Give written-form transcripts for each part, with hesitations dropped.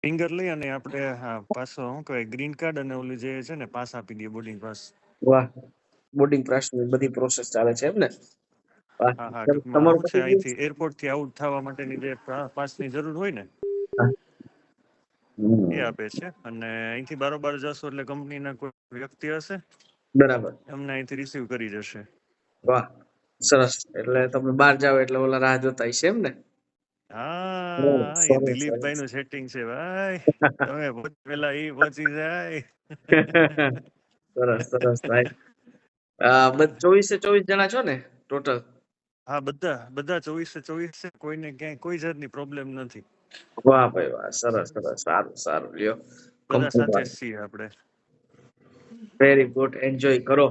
Finger લઈ અને આપણે પાછો શું કહેવાય ગ્રીન કાર્ડ અને ઓલી જે છે ને પાસ આપી દઈએ બોર્ડિંગ પાસ. વાહ, બોર્ડિંગ પાસ ની બધી પ્રોસેસ ચાલે છે એમ ને? વાહ, હા ટૂંકમાં તમારું શું છે પતી ગયું? અહીંથી એરપોર્ટ થી આઉટ થવા માટેની જે પાસની જરૂર હોય ને એ આપે છે. અને અહીંથી બારોબાર જશો એટલે કંપનીના કોઈ વ્યક્તિ હશે બરાબર. એમને અહીંથી રિસીવ કરી જશે. વાહ, સરસ. એટલે તમે બહાર જાઓ એટલે ઓલા રાહ જોતા હશે એમ ને? હા એ સરસ, દિલીપભાઈ સરસ. નું સેટિંગ છે ભાઈ. તમે પેલા ઈ પહોંચી જાય. સરસ, સરસ ભાઈ. 24 જણા છો ને ટોટલ? હા બધા 24 છે. કોઈને ક્યાંય કોઈ જાતની પ્રોબ્લેમ નથી. વાહ ભાઈ વાહ, સરસ સરસ, સારું સારું. લ્યો, બધા કંપની સાથે જ વાળા છીએ આપણે. વેરી ગુડ, એન્જોય કરો.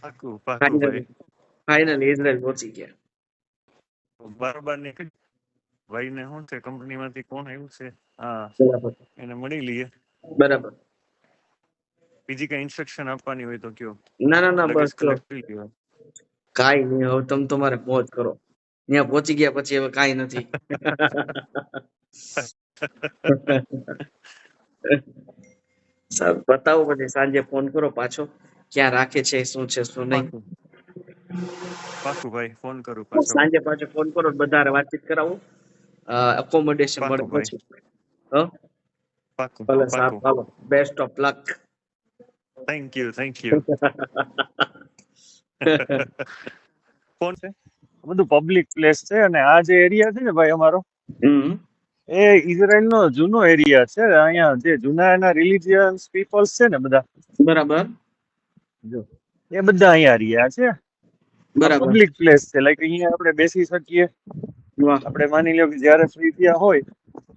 પાકું પાકું ભાઈ. ફાઇનલી ફાઇનલી ઇઝરાયલ પહોંચી ગયા. બારોબાર નીકળી ભાઈ ને શું છે કંપનીમાંથી કોણ આવ્યું છે હા બરાબર એને મળી લઈએ. બરાબર. બીજી કઈ ઇન્સ્ટ્રક્શન આપવાની હોય તો કયો. ના ના ના, બસ લગેજ જો કલેક્ટ કરી લ્યો. કાઈ નહીં, હવે તમે તમારે મોજ કરો. ત્યાં પહોંચી ગયા પછી હવે કાઈ નથી. સારું, બતાવો પછી સાંજે ફોન કરો પાછો, ક્યાં રાખે છે, શું છે શું નહીં. પાકું પાકું ભાઈ ફોન કરું પાછો. સાંજે પાછો ફોન કરો, બધા વાતચીત કરાવો, અકોમોડેશન મળે પાકું ભાઈ પછી. હ, પાકું ભલે સારું, પાકું. ચાલો, best of luck. Thank you thank you. કોણ છે બધું પબ્લિક પ્લેસ છે અને આ જે એરિયા છે ને ભાઈ અમારો હમ. એ ઇઝરાયલ નો જૂનો એરિયા છે. અહીંયા જે જૂના એના રિલિજિયસ પીપલ્સ છે ને બધા બરાબર જો એ બધા અહીંયા રહ્યા છે. આ બરાબર. પબ્લિક પ્લેસ છે લાઈક અહીંયા આપણે બેસી શકીએ. વાહ. આપણે માની લો કે જ્યારે ફ્રી થયા હોય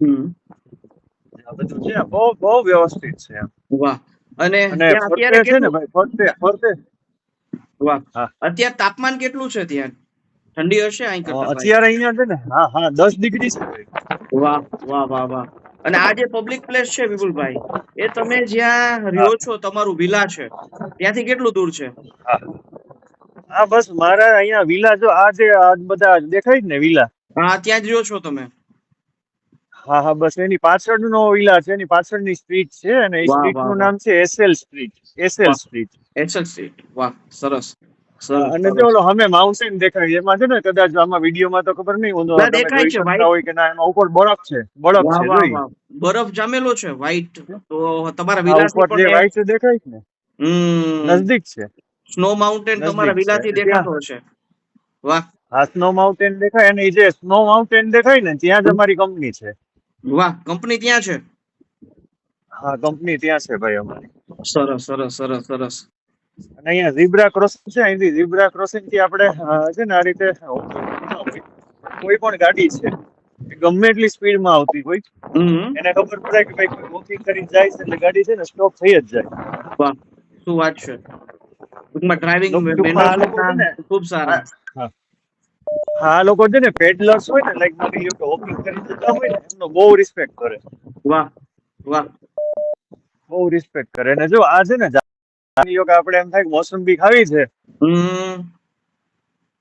હમ. આ બધું છે બહુ બહુ વ્યવસ્થિત છે એમ. વાહ. અને અને ત્યાં ફરતે અત્યારે છે ને કેટલું? ભાઈ ફરતે વાહ. હા અત્યારે તાપમાન કેટલું છે ત્યાં? ઠંડી હશે અહીં કરતા ભાઈ? અત્યારે અહીંયા છે ને હા 10 ડિગ્રી છે ભાઈ. વાહ વાહ વાહ વાહ. અને આ જે પબ્લિક પ્લેસ છે વિપુલભાઈ, એ તમે જ્યાં હા રહ્યો છો, તમારું વિલા છે, ત્યાંથી કેટલું દૂર છે? હા હા બસ મારા અહીંયા વિલા જો આ જે આ બધા દેખાય જ ને વિલા હા, ત્યાં જ રહ્યો છો તમે? હા બસ એની પાછળનો વિલા છે. એની પાછળની સ્ટ્રીટ છે અને એ વાહ સ્ટ્રીટ વાહ નું વાહ નામ છે એસએલ સ્ટ્રીટ. એસએલ વાહ. સ્ટ્રીટ. SL street. વાહ, સરસ હા, સરસ અને જો સરસ. ઓલો અમે માઉન્ટેન દેખાય એમાં છે ને કદાચ આમાં વિડીયોમાં તો ખબર નહીં ના, તમે દેખાય જોઈ છે શકતા વ્હાઈટ. હોય કે ના એમાં ઉપર બરફ વાહ છે વાહ જોઈ. વાહ, બરફ જામેલો છે વ્હાઈટ. તો તમારા હા વિલાથી ઉપર જે પણ વ્હાઈટ દેખાય છે ને હમ નજદીક છે. સ્નો માઉન્ટેન તમારા નજદીક છે વિલાથી એટલે ત્યાં દેખાતો હશે. વાહ હા સ્નો માઉન્ટેન દેખાય અને એ જે સ્નો માઉન્ટેન દેખાય ને ત્યાં જ અમારી કંપની છે. વાહ, કંપની ત્યાં છે. હા કંપની ત્યાં છે ભાઈ અમારી. સરસ સરસ સરસ સરસ. અને અહીંયા ઝીબ્રા ક્રોસિંગ છે. અહીંથી ઝીબ્રા ક્રોસિંગ થી આપણે છે ને આ રીતે કોઈ પણ ગાડી છે એ ગમે એટલી સ્પીડમાં આવતી હોય હમ. એને ખબર પડે કે ભાઈ કોઈ વોકિંગ કરીને જાય છે એટલે ગાડી છે ને સ્ટોપ થઈ જ જાય. વાહ, શું વાત છે. ટૂંકમાં ડ્રાઇવિંગ ટૂંકમાં મેનર્સ આ લોકો છે ને ખૂબ સારા. હા હા આ લોકો છે ને પેડલર્સ હોય ને લાઈક માની લો કે વોકિંગ કરીને જતા હોય ને એમનો બહુ રિસ્પેક્ટ કરે. વાહ વાહ. બહુ રિસ્પેક્ટ કરે. અને જો આ છે ને માની લો કે આપણે એમ થાય કે મોસંબી ખાવી છે હમ.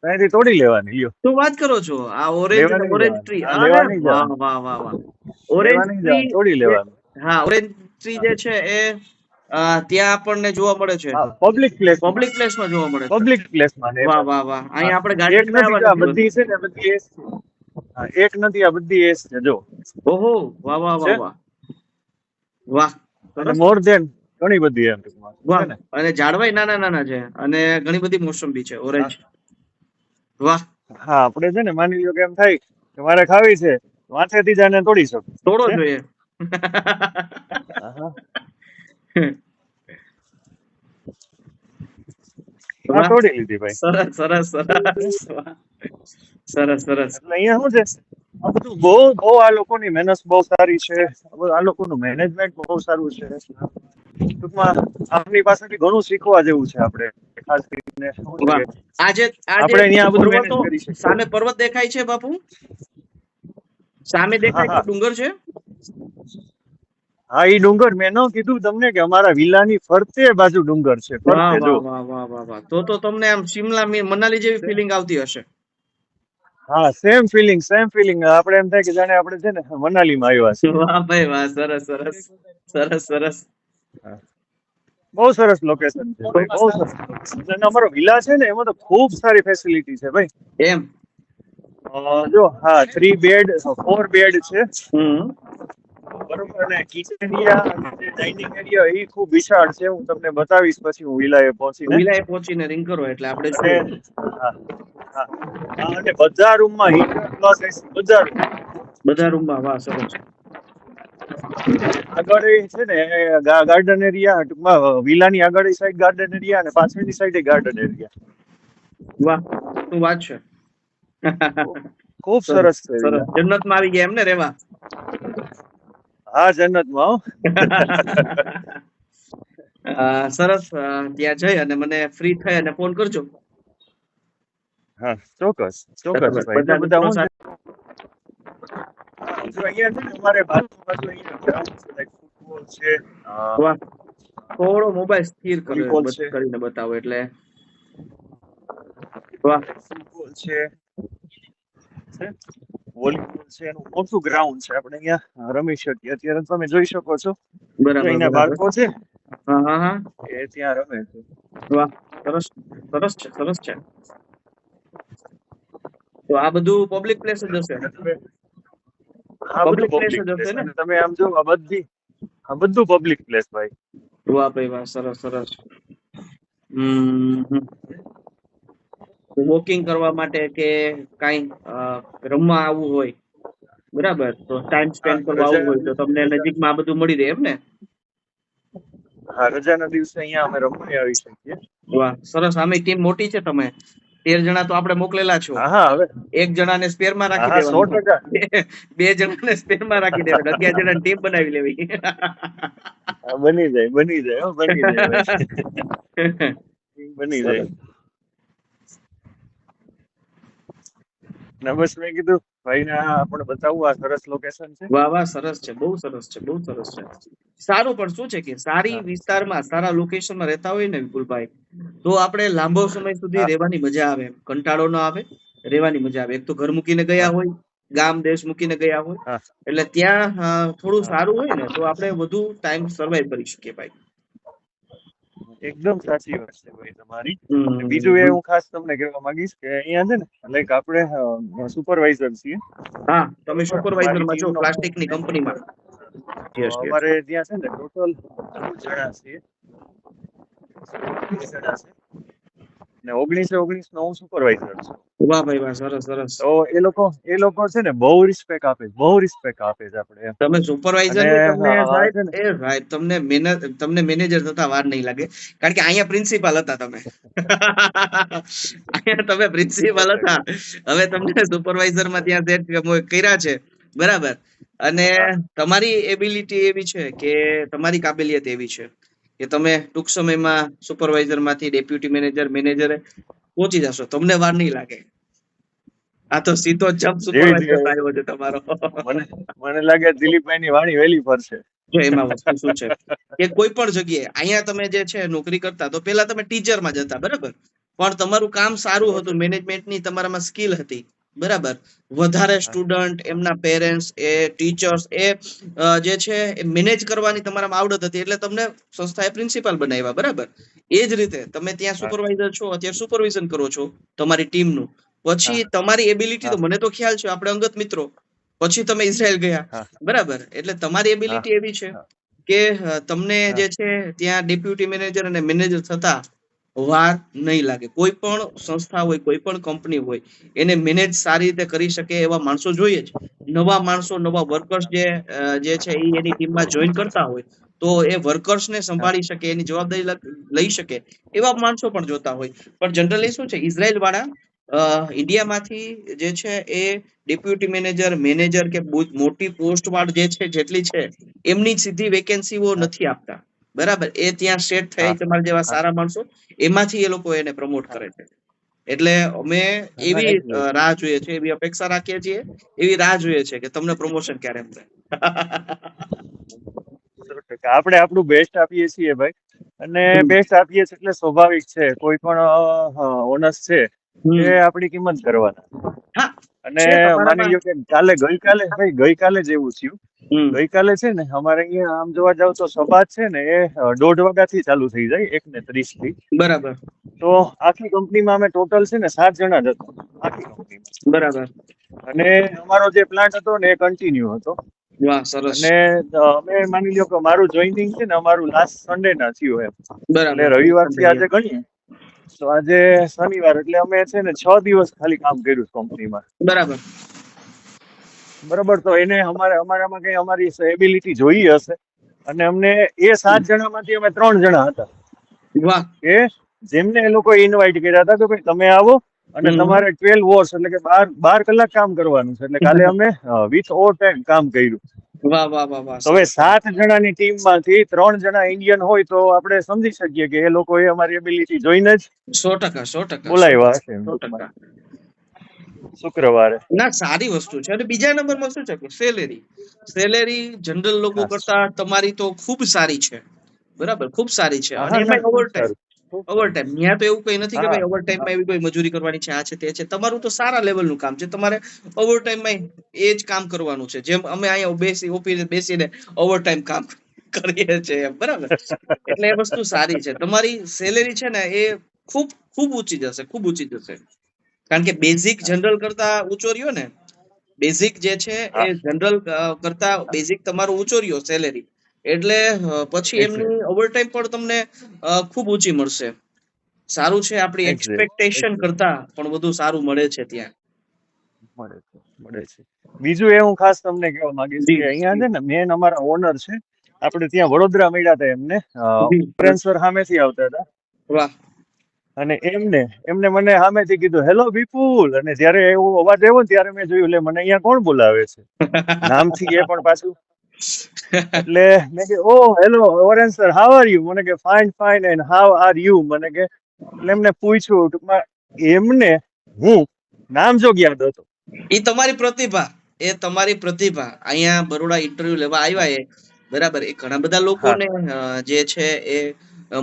ત્યાંથી તોડી લેવાની લ્યો. શું વાત કરો છો? આ ઓરેન્જ લેવા નહીં ઓરેન્જ જવાનું ટ્રી, હા અરે લેવા નહીં વાહ જવાનું વાહ વાહ વાહ. ઓરેન્જ લેવા નહીં ટ્રી જવાનું તોડી જે, લેવાનું. હા ઓરેન્જ ટ્રી જે છે એ ત્યાં આપણને જોવા મળે છે, હા પબ્લિક પ્લેસમાં. પબ્લિક પ્લેસમાં જોવા મળે છે. પબ્લિક પ્લેસમાં ને વાહ એમાં વાહ વાહ. હા અહીંયા આપણે એક ગાર્ડનમાં નથી આવવા જો આ નથી હોતું. બધી છે ને બધી એસ છે. હા એક નથી આ બધી એસ છે જો ઓહો, વાહ વાહ છે વાહ વાહ વાહ. અને સરસ. મોર દેન ઘણી બધી એમ ટૂંકમાં છે વાહ. ને. અને ઝાડવાય નાના નાના છે અને ઘણી બધી મોસંબી છે હા ઓરેન્જ. વાહ. હા આપણે છે ને માની લો કે એમ થાય કે મારે ખાવી છે માથેથી જ આને તોડી શકું તોડો છે. જોઈએ. હા હા હા વાહ, તોડી લીધી ભાઈ. સરસ સરસ સરસ. વાહ. સરસ સરસ. એટલે અહીંયા શું છે આ બધું બહુ બહુ આ લોકોની મહેનત બહુ સારી છે. આ લોકોનું મેનેજમેન્ટ બહુ સારું છે. ટૂંકમાં આપની પાસેથી ઘણું શીખવા જેવું છે. આપણે ખાસ કરીને શું છે વાહ. કે આજે આજે આપણે અહીંયા આ બધું મેનેજ પર્વતો કરી શકીએ. સામે પર્વત દેખાય છે બાપુ? સામે હા દેખાય છે હા ડુંગર છે? હા ઈ ડુંગર મેં ન કીધું તમને કે અમારા વિલાની ફરતે બાજુ ડુંગર છે વાહ ફરતે જો વાહ વાહ વાહ વાહ વાહ. તો તમને આમ શિમલા મનાલી જેવી ફિલિંગ આવતી હશે. હા, સેમ ફિલિંગ આપણે એમ થાય કે જાણે આપણે છે ને મનાલીમાં આવ્યા છીએ. વાહ ભાઈ વાહ, સરસ સરસ સરસ સરસ. હા, બહુ સરસ લોકેશન છે ભાઈ, બહુ સરસ location છે. અને અમારો વિલા છે ને એમાં તો ખૂબ સારી ફેસિલિટી છે ભાઈ. એમ. જો હા, 3 બેડ 4 બેડ છે હમ. બરોબર. અને કિચન એરિયા અને જે ડાઇનિંગ એરિયા એ ખૂબ વિશાળ છે. હું તમને બતાવીશ પછી હું વિલાએ પહોંચીને. વિલાએ પહોંચીને રિંગ કરો એટલે આપણે અને જોઈએ. હા હા હા, અને બધા રૂમમાં હીટર પ્લસ એસી બધા room. બધા રૂમમાં, વાહ સરસ. આગળ એ છે ને ગાર્ડન એરિયા, ટૂંકમાં વિલાની આગળ સાઈડ ગાર્ડન એરિયા અને પાછળની સાઈડ ગાર્ડન એરિયા. વાહ, શું વાત છે. ખૂબ સરસ સરસ છે સરસ, વિલા. જન્નતમાં આવી ગયા એમ ને રેવા. હા, જન્નતમાં હો. સરસ. ત્યાં જઈ અને મને ફ્રી થઈ અને ફોન કરજો. હા, ચોક્કસ ચોક્કસ બરાબર, ભાઈ. બધા એટલે બધા મિત્રો હું છે સાથે. જો અહીંયા છે ને અમારે બાજુ અહીંયા ground છે, like ફૂટબોલ છે, વાહ, થોડો મોબાઈલ સ્થિર વોલીબોલ છે, કરીને બતાવો એટલે. વાહ. ફૂટબોલ છે, વોલીબોલ છે, એનું મોટું ગ્રાઉન્ડ છે. આપણે અહીંયા રમી શકીએ. અત્યારે તમે જોઈ શકો છો, જો બરાબર અહીંના બરાબર. બાળકો છે હા હા હા. એ ત્યાં રમે છે. વાહ, સરસ સરસ છે સરસ છે. તો આ બધું પબ્લિક પ્લેસ જ હશે. અને તમે આ બધું પબ્લિક પ્લેસ પબ્લિક જ પ્લેસ, હશે ને. અને તમે આમ જો આ બધું પબ્લિક પ્લેસ ભાઈ. વાહ ભાઈ વાહ, સરસ સરસ. વોકિંગ કરવા માટે કે કઈ રમવા આવવું હોય, બરાબર, તો ટાઈમ હા, સ્પેન્ડ કરવા આવવું હોય તો તમને રજા નજીકમાં આ બધું મળી રહે એમ ને. હા, રજાના દિવસે અહીંયા અમે રમવા આવી શકીએ. વાહ સરસ. આમે ટીમ મોટી છે. તમે 13 જણા તો આપણે મોકલેલા છો. હા હા હવે એક જણાને સ્પેર માં હા રાખી હા દેવાનું. 100%. બે જણાને સ્પેર માં રાખી દેવાનું. 11 જણાની ટીમ બનાવી લેવી. હા, બની જાય હો, બની જાય ભાઈ. બની જાય. સરસ. ને બસ મેં કીધું ભાઈને આપણે બતાવવું આ સરસ લોકેશન છે. વાહ વાહ, સરસ છે, બહુ સરસ છે, બહુ સરસ છે. સારું, પણ શું છે કે સારી હા વિસ્તારમાં સારા લોકેશનમાં રહેતા હોય ને વિપુલભાઈ, તો આપણે લાંબો સમય સુધી હા રહેવાની મજા આવે, કંટાળો ના આવે, રહેવાની મજા આવે. એક તો ઘર મૂકીને ગયા હા હોય, ગામ દેશ મૂકીને ગયા હોય, હા એટલે ત્યાં થોડું હા સારું હોય ને તો આપણે વધુ ટાઈમ સર્વાઈવ કરી શકીએ ભાઈ. એકદમ સાચી વાત છે ભાઈ તમારી. ને બીજું એ હમ. હું ખાસ તમને કહેવા માંગીશ કે અહીંયા છે ને લાઈક આપણે સુપરવાઇઝર છીએ હા, તમે બરોબર. અમારી સુપરવાઇઝરમાં છો ટીમનો પ્લાસ્ટિકની કંપનીમાં. Yes yes. અમારે ત્યાં છે ને ટોટલ 16 જણા છીએ. 19 જણા છે ને 19 નો હું સુપરવાઇઝર છું. વાહ ભાઈ વાહ, સરસ સરસ. તો એ લોકો છે ને બહુ રિસ્પેક્ટ આપે છે આપણે એમ. તમે સુપરવાઇઝર અને ની તમને સાહેબ, છે ને સાહેબ તમને મેનેજર થતા વાર નહીં લાગે, કારણ કે અહીંયા પ્રિન્સિપાલ હતા તમે. અહીંયા તમે પ્રિન્સિપાલ હતા, હવે તમને સુપરવાઇઝર માં ત્યાં સેટ કર્યા છે, બરાબર. અને હા તમારી એબિલિટી એવી છે કે તમારી કાબેલિયત એવી છે કે તમે ટૂંક સમયમાં સુપરવાઇઝર માંથી ડેપ્યુટી મેનેજરે પહોંચી જશો, તમને વાર નહીં લાગે. આ તો સીધો જમ્પ જેવી સુપરવાઇઝર આવ્યો છે તમારો. મને લાગે દિલીપભાઈ ની વાણી વહેલી ફરશે. જો એમાં વસ્તુ શું છે કે કોઈ પણ જગ્યાએ અહીંયા તમે જે છે નોકરી કરતા, તો પેલા તમે ટીચરમાં જતા, બરાબર, પણ તમારું કામ સારું હતું, મેનેજમેન્ટની તમારામાં સ્કિલ હતી, બરાબર. વધારે સ્ટુડન્ટ, એમના પેરેન્ટ્સ, એ ટીચર્સ, એ જે છે એ મેનેજ કરવાની તમારામાં આવડત હતી, એટલે તમને સંસ્થાએ પ્રિન્સિપાલ બનાવ્યા, બરાબર. એ જ રીતે તમે ત્યાં હા સુપરવાઇઝર છો, અત્યારે સુપરવિઝન કરો છો તમારી ટીમનું. હા પછી તમારી એબિલિટી તો હા મને તો ખ્યાલ છે, આપણે અંગત મિત્રો, પછી તમે ઇઝરાયલ ગયા, હા બરાબર. એટલે તમારી હા એબિલિટી એવી છે હા કે તમને હા જે છે ત્યાં ડેપ્યુટી મેનેજર અને મેનેજર થતા વાર નહીં લાગે. કોઈ પણ સંસ્થા હોય, કોઈ પણ કંપની હોય, એને મેનેજ સારી રીતે કરી શકે એવા માણસો જોઈએ જ. નવા માણસો, નવા વર્કર્સ જે છે એ એની ટીમમાં જોઈન કરતા હોય, તો એ વર્કર્સને હા સંભાળી શકે, એની જવાબદારી લઈ શકે એવા માણસો પણ જોતા હોય. પણ જનરલી શું છે, ઇઝરાયલ વાળા ઇન્ડિયામાંથી જે છે એ ડેપ્યુટી મેનેજર કે મોટી પોસ્ટ વાળા જે છે જેટલી છે, એમની સીધી વેકેન્સીઓ નથી આપતા, બરાબર. એ ત્યાં સેટ થાય હા તમારા જેવા હા સારા માણસો, એમાંથી એ લોકો એને પ્રમોટ હા કરે છે. એટલે અમે ના એવી એકદમ રાહ જોઈએ છીએ, એવી અપેક્ષા રાખીએ છીએ, એવી રાહ જોઈએ છે કે તમને પ્રમોશન ક્યારે મળે. 100%. આપણે આપણું બેસ્ટ આપીએ છીએ ભાઈ, અને બેસ્ટ આપીએ છીએ એટલે સ્વાભાવિક છે કોઈ પણ ઓનર્સ છે હમ. એ આપણી કિંમત કરવાના. હા, અને છે માની તમારામાં. લ્યો કે ગઈકાલે જ એવું થયું. ગઈકાલે છે ને અમારે અહીંયા આમ જોવા જાવ તો સભા છે ને એ 1:30 વાગ્યાથી ચાલુ થઈ જાય 1:30 થી. બરાબર તો આખી કંપનીમાં અમે ટોટલ છે ને 7 જણા જ હતા આખી કંપનીમાં. બરાબર. અને અમારો જે પ્લાન્ટ હતો ને એ કન્ટિન્યુ હતો. વાહ સરસ. અને અમે માની લ્યો કે મારું જોઈનિંગ છે ને અમારું લાસ્ટ સન્ડે ના થયું એમ. એટલે બરાબર. રવિવારથી આજે ગણીએ તો આજે શનિવાર એટલે અમે છે ને 6 દિવસ ખાલી કામ કર્યું કંપનીમાં. બરાબર. બરાબર. તો એને અમારામાં કઈ અમારી એબિલિટી જોઈ હશે અને અમને એ 7 જણામાંથી અમે 3 જણા હતા વાહ. કે જેમને એ લોકો ઇન્વાઇટ કર્યા હતા કે ભાઈ તમે આવો અને તમારે 12 હોર્સ એટલે કે 12 કલાક કામ કરવાનું છે. એટલે કાલે અમે વિથ ઓવર ટાઈમ કામ કર્યું. વાહ વાહ વાહ વાહ. તો હવે 7 જણાની ટીમમાંથી 3 જણા ઇન્ડિયન હોય તો આપણે સમજી શકીએ કે એ લોકોએ અમારી એબિલિટી જોઈને જ 100% બોલાવ્યા હશે એમ 100%. શુક્રવારે. ના સારી વસ્તુ છે. અને બીજા નંબરમાં શું છે કે સેલેરી જનરલ લોકો કરતા તમારી તો ખૂબ સારી છે. બરાબર, ખૂબ સારી છે. અને હા ના એમાં ખૂબ ઓવર ટાઈમ. સારું. ત્યાં તો એવું કઈ નથી કે હા ભાઈ ઓવર ટાઈમમાં એવી કોઈ મજૂરી કરવાની છે, આ છે તે છે. તમારું તો સારા લેવલનું કામ છે. તમારે ઓવર ટાઈમમાં એ જ કામ કરવાનું છે. જેમ અમે અહીંયા ઓફિસે બેસીને ઓવર ટાઈમ કામ કરીએ છીએ બરાબર. એટલે એ વસ્તુ સારી છે. તમારી સેલેરી છે ને એ ખૂબ ખૂબ ઊંચી જશે, ખૂબ ઊંચી જશે. કારણ કે બેઝિક જનરલ કરતા ઊંચો રહ્યો ને, બેઝિક જે છે એ હા જનરલ કરતા બેઝિક તમારો ઊંચો રહ્યો સેલેરી, એટલે પછી એટલે એમની ઓવરટાઈમ પણ તમને ખૂબ ઊંચી મળશે. સારું છે. આપણી એક્સપેક્ટેશન એક્ઝેક્ટ કરતા પણ વધુ સારું મળે છે ત્યાં. મળે છે. બીજું એ હું ખાસ તમને કહેવા માંગીશ જી કે અહીંયા જી છે ને મેન અમારા ઓનર છે આપણે ત્યાં વડોદરા મળ્યા હતા એમને જી. ટ્રાન્સફર સામેથી આવતા હતા. વાહ. અને એમને મને સામેથી કીધું હેલો વિપુલ. અને જયારે એવો અવાજ આવ્યો ને ત્યારે મેં જોયું લે મને અહીંયા કોણ બોલાવે છે નામથી એ પણ પાછું. એટલે મેં કે ઓ હેલો ઓરેન સર હાઉ આર યુ. મને કે fine and how are you. મને કે એટલે એમને પૂછ્યું ટૂંકમાં એમને હું નામ જો યાદ હતો. એ તમારી પ્રતિભા, એ તમારી પ્રતિભા. અહીંયા બરોડા ઇન્ટરવ્યુ લેવા આવ્યા એ બરાબર, એ ઘણા બધા હા લોકોને જે છે એ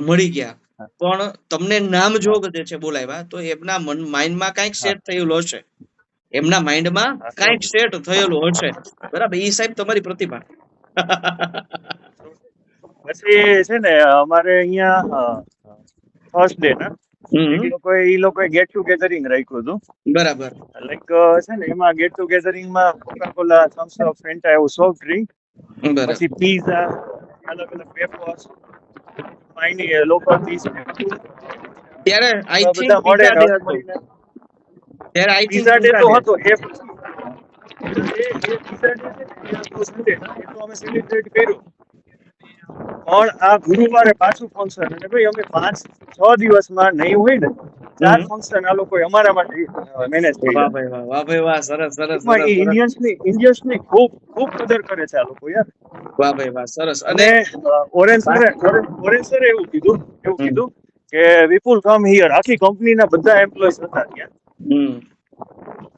મળી ગયા. પણ તમને નામ હા જોગ જે છે બોલાવ્યા, તો એમના માઇન્ડમાં કઈક હા સેટ થયેલું હશે. એમના માઇન્ડમાં હા કઈક સેટ થયેલું હશે. બરાબર, એ સાહેબ તમારી પ્રતિભા. પછી છે ને અમારે અહીંયા ફર્સ્ટ ડે ના એ લોકોએ ગેટ ટુગેધરિંગ રાખ્યું હતું. બરાબર લાઈક છે ને એમાં ગેટ ટુગેધરિંગમાં કોકાકોલા, થમ્સ અપ, ફેન્ટા એવું સોફ્ટ ડ્રિંક, બરાબર. પછી પીઝા, અલગ અલગ વેફર્સ, માઇની લોકલ ડીશ ત્યારે આઈ થિંક બધા મળે પીઝા ને ડે હળી હતો. મળીને. ત્યારે I think pizza day pizza તો ડે. હતો એ પછી એ પીઝા ડે છે ને એ હતો સન્ડે એ તો અમે સેલિબ્રેટ કર્યું. પણ આ ગુરુવારે પાછું ફંક્શન. અને ભાઈ અમે 5-6 દિવસમાં નહીં હોય ને 4 ફંક્શન આ લોકોએ અમારા માટે મેનેજ વાહ કર્યા. ભાઈ વાહ, વાહ ભાઈ વાહ, સરસ સરસ ટૂંકમાં સરસ એ સરસ. ઇન્ડિયન્સની ખૂબ ખૂબ કદર કરે છે આ લોકો યાર. વાહ ભાઈ વાહ, સરસ. અને અને ઓરેન્જ સરે એવું કીધું કે વિપુલ કમ હિયર. આખી કંપનીના બધા એમ્પ્લોયઝ હતા ત્યાં.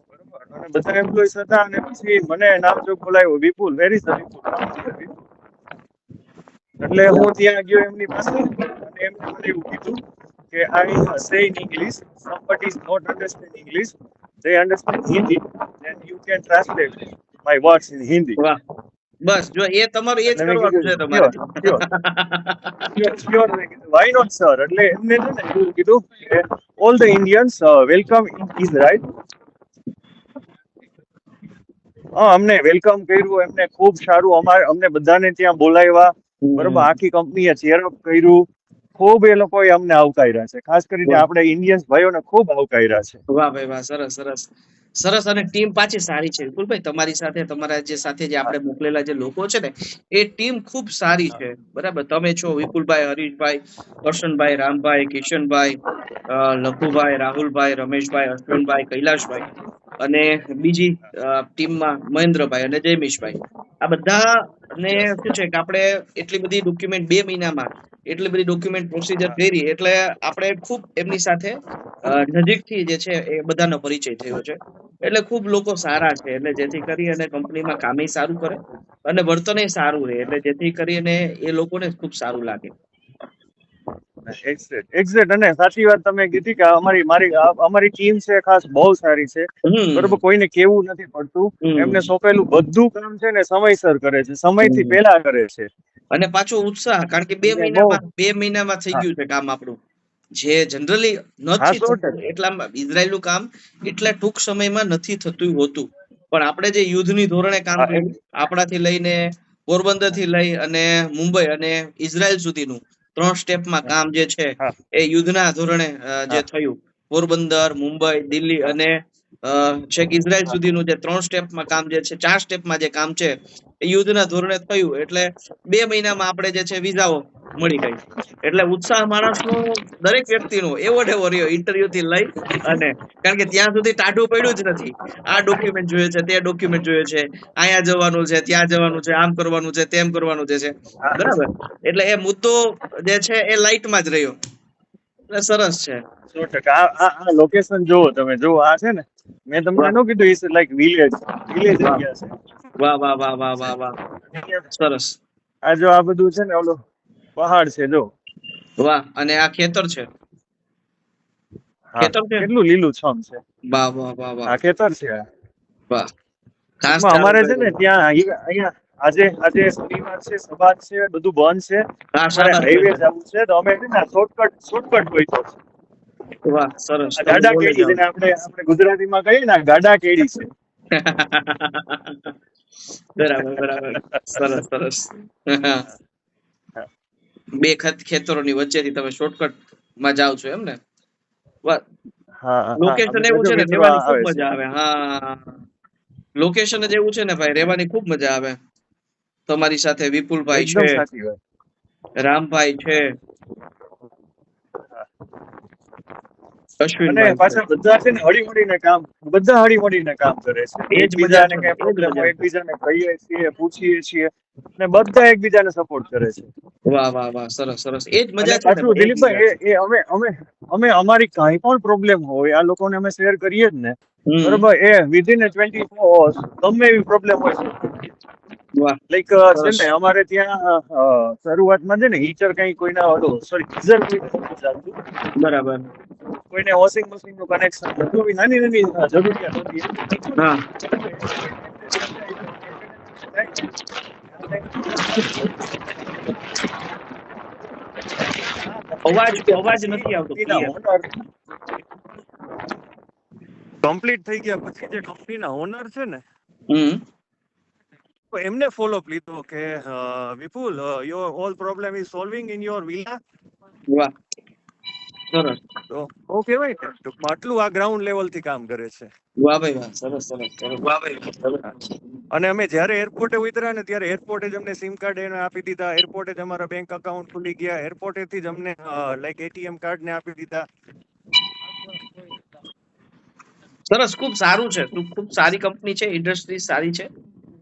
બરોબર. અને બધા એમ્પ્લોયઝ હતા અને પછી મને નામજોગ બોલાવ્યો વિપુલ વેર ઇઝ ધ વિપુલ. એટલે હું ત્યાં ગયો એમની પાસે અને એમને મને એવું કીધું કે I say in English, somebody is not understand English, they understand Hindi, then you can translate my words in Hindi. વાહ, બસ જો એ તમારું એ જ એટલે મેં કરવાનું કીધું છે તમારે. શ્યોર શ્યોર શ્યોર મેં કીધું વાય નોટ સર. એટલે એમને છે ને એવું કીધું કે all the Indians welcome in Israel. અમને વેલકમ કર્યું. એમને ખૂબ સારું અમને બધાને ત્યાં બોલાવ્યા. બરોબર. આખી કંપનીએ ચેરઅપ કર્યું. ખૂબ એ લોકોએ અમને આવકાર્યા છે. ખાસ કરીને આપણે ઇન્ડિયન્સ ભાઈઓને ખૂબ આવકાર્યા છે. વાહ ભાઈ વાહ, સરસ સરસ સરસ. અને ટીમ પાછી સારી છે વિપુલભાઈ. તમારી સાથે તમારા જે સાથે જે આપણે મોકલેલા જે લોકો છે ને, એ ટીમ ખૂબ સારી છે. બરાબર, તમે છો વિપુલભાઈ, હરીશભાઈ, કરશનભાઈ, રામભાઈ, કિશનભાઈ, લખુભાઈ, રાહુલભાઈ, રમેશભાઈ, અશ્વિનભાઈ, કૈલાશભાઈ, અને બીજી ટીમમાં મહેન્દ્રભાઈ અને જયમીશભાઈ. આ બધા ને શું છે કે આપણે એટલી બધી ડોક્યુમેન્ટ 2 મહિનામાં એટલી બધી ડોક્યુમેન્ટ પ્રોસીજર કરી, એટલે આપણે ખૂબ એમની સાથે નજીકથી જે છે એ બધાનો પરિચય થયો છે. એટલે ખૂબ લોકો સારા છે. એટલે જેથી કરી અને કંપનીમાં કામે સારું કરે અને વર્તન સારું રહે, એટલે જેથી કરીને એ લોકોને ખૂબ સારું લાગે. એક્ઝેક્ટ અને સાચી વાત તમે કીધી કે અમારી ટીમ છે ખાસ બહુ સારી છે. બરોબર, હમ કોઈને કેવું નથી પડતું. હમ એમને સોંપેલું બધું કામ છે ને સમયસર કરે છે, સમયથી હમ. પહેલા કરે છે. અને પાછો ઉત્સાહ, કારણ કે એટલે બહુ બે મહિનામાં થઈ હા ગયું છે કામ આપણું, જે જનરલી હા નથી 100%. થતું. એટલામાં ઇઝરાયલનું કામ એટલા ટૂંક સમયમાં નથી થતું હોતું. પણ આપણે જે યુદ્ધની ધોરણે કામ હા જોયું, આપણાથી લઈને પોરબંદર થી લઈ અને મુંબઈ અને ઇઝરાયલ સુધીનું 3 સ્ટેપમાં કામ જે છે હા એ યુદ્ધના ધોરણે જે હા થયું, પોરબંદર, મુંબઈ, દિલ્હી હા અને છેક ઇઝરાયલ હા સુધીનું જે 3 સ્ટેપમાં કામ જે છે, 4 સ્ટેપમાં જે કામ છે એ યુદ્ધના ધોરણે થયું. એટલે 2 મહિનામાં આપણે જે છે વિઝાઓ મળી ગઈ. એટલે ઉત્સાહ માણસનો, દરેક વ્યક્તિનો એવો રહ્યો ઇન્ટરવ્યુ થી લઈ અને, કારણ કે ત્યાં સુધી ટાઢું પડ્યું જ નથી. આ ડોક્યુમેન્ટ જોઈએ છે, તે ડોક્યુમેન્ટ જોઈએ છે, અહીંયા જવાનું છે, ત્યાં જવાનું છે, આમ કરવાનું છે, તેમ કરવાનું છે. હા બરાબર. એટલે એ મુદ્દો જે છે એ લાઈટમાં જ રહ્યો. એટલે સરસ છે. 100%. આ લોકેશન જુઓ તમે, જુઓ આ છે ને, મેં તમને વાહ ન કીધું ઇટ્સ લાઈક વિલેજ વિલેજ વાહ એરિયા વાહ વાહ વાહ વાહ વાહ વાહ. છે. સરસ. આ જો આ બધું છે ને ઓલું પહાડ છે જો. વાહ. અને આ ખેતર છે. હા ખેતર છે. કેટલું લીલું છમ છે. વાહ વાહ વાહ વાહ આ ખેતર છે આ. વાહ. ઘાસ ટૂંકમાં ચારો અમારે છે કર્યો. ને ત્યાં અહીંયા આજે આજે શનિવાર છે, સવાર છે, બધું બંધ છે. હા, અમારે શાબાશ હાઈવે ભાઈ. જવું છે તો અમે છે ને શોર્ટકટ ગોઈતો છે. વાહ, સરસ. આ તમને ગાડા નોલેજ કેડી, આવે. જેને આપણે ગુજરાતીમાં કહીએ ને, આ ગાડા કેડી છે. બરાબર બરાબર. સરસ સરસ. બે ખેતરોની વચ્ચેથી તમે શોર્ટકટ માં જાઓ છો એમ ને? વાહ. હા હા અમે લોકેશન એવું જો છે ને, મિત્રો રેવાની ખૂબ આવે છે. મજા આવે. હા, લોકેશન જ એવું છે ને ભાઈ, રેવાની ખૂબ મજા આવે. તમારી સાથે વિપુલભાઈ છે, એકદમ સાચી વાત. રામભાઈ છે, અને અશ્વિનભાઈ છે. પાછા બધા છે ને બધા હળી મળીને કામ કરે છે. એ જ મજા એકબીજાને છે ને, કઈ એ જ પ્રોબ્લેમ મજા હોય છે. એકબીજાને કહીએ છીએ, પૂછીએ છીએ, અને બધા એકબીજાને સપોર્ટ કરે છે. વાહ વાહ વાહ. સરસ સરસ. એ જ અને મજા છે ને પાછું ભાઈ, એ જ મજા દિલીપભાઈ, છે. અમે અમારી કાંઈ પણ પ્રોબ્લેમ હોય આ લોકોને અમે શેર કરીએ જ ને, હમ. બરોબર, એ વિધિન 24 hours ગમે એવી પ્રોબ્લેમ હોય વાહ. લાઈક છે સરસ. ને અમારે ત્યાં શરૂઆતમાં છે ને હીટર કઈ કોઈના હતું, સોરી ગીઝર કોઈ નહોતું ચાલતું. બરાબર. કોઈને વોશિંગ મશીન નું કનેક્શન હતું, એવી નાની નાની જરૂરિયાત હતી. હા. અવાજ નથી આવતો ક્લિયર. કમ્પ્લીટ થઈ ગયા પછી જે કંપનીના ઓનર છે ને, હમ. તો એમને ફોલોઅપ લીધો કે Vipul, your all problem is solving in your villa. વાહ. સરસ. તો બહુ કહેવાય ને, ટૂંકમાં આટલું આ ગ્રાઉન્ડ લેવલ થી કામ કરે છે. વાહ ભાઈ વાહ. સરસ સરસ સરસ. હા. અને અમે જ્યારે એરપોર્ટે ઉતર્યા ને ત્યારે એરપોર્ટે જ અમને સિમ કાર્ડ એને આપી દીધા, એરપોર્ટે જ અમારા બેંક અકાઉન્ટ ખુલી ગયા, એરપોર્ટેથી જ અમને લાઈક એટીએમ કાર્ડ ને આપી દીધા. સરસ. ખૂબ સારું છે. ખૂબ સારી કંપની છે, ઇન્ડસ્ટ્રી સારી છે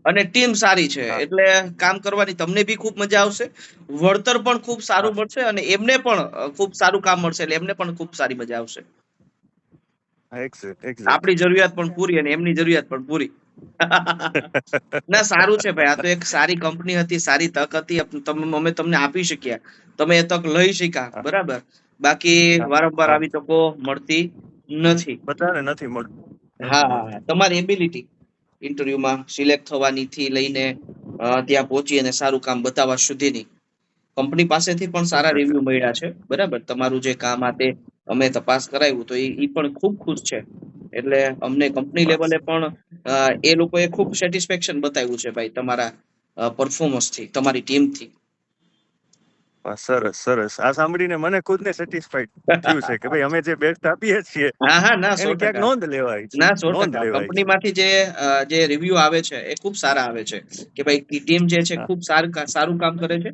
અને ટીમ સારી છે. હા એટલે કામ કરવાની તમને બી ખૂબ મજા આવશે, વળતર પણ ખૂબ હા સારું મળશે અને એમને પણ ખૂબ સારું કામ મળશે. એટલે એમને પણ ખૂબ સારી મજા આવશે. એક્ઝેક્ટ. આપણી જરૂરિયાત પણ પૂરી અને એમની જરૂરિયાત પણ પૂરી. ના, સારું છે ભાઈ. આ તો એક સારી કંપની હતી, સારી તક હતી, અમે તમને આપી શક્યા, તમે એ તક લઈ શક્યા. હા બરાબર. બાકી હા વારંવાર હા આવી તકો મળતી નથી. બધાને નથી મળતું. નથી હા, મળતું. તમારી એબિલિટી ઇન્ટરવ્યુમાં સિલેક્ટ થવાની થી લઈને ત્યાં પહોંચી અને સારું કામ બતાવવા સુધીની કંપની પાસેથી પણ સારા રિવ્યુ મળ્યા છે. બરાબર. તમારું જે કામ આ તે અમે તપાસ કરાવ્યું તો એ પણ ખૂબ ખુશ છે. એટલે અમને કંપની બસ લેવલે પણ એ લોકોએ ખૂબ સેટિસ્ફેક્શન બતાવ્યું છે ભાઈ, તમારા પરફોર્મન્સ થી, તમારી ટીમ થી. બસ, સરસ સરસ. આ સાંભળીને મને ખુદને સેટિસ્ફાઈડ થયું છે કે ભાઈ અમે જે બેસ્ટ આપીએ છીએ હા હા. ના, એની ક્યાંક 100%. નોંધ લેવાય છે, ના, નોંધ 100%. લેવાય છે. કંપનીમાંથી જે રિવ્યુ આવે છે એ ખૂબ સારા આવે છે કે ભાઈ ટીમ જે છે હા ખૂબ સારું કામ કરે છે,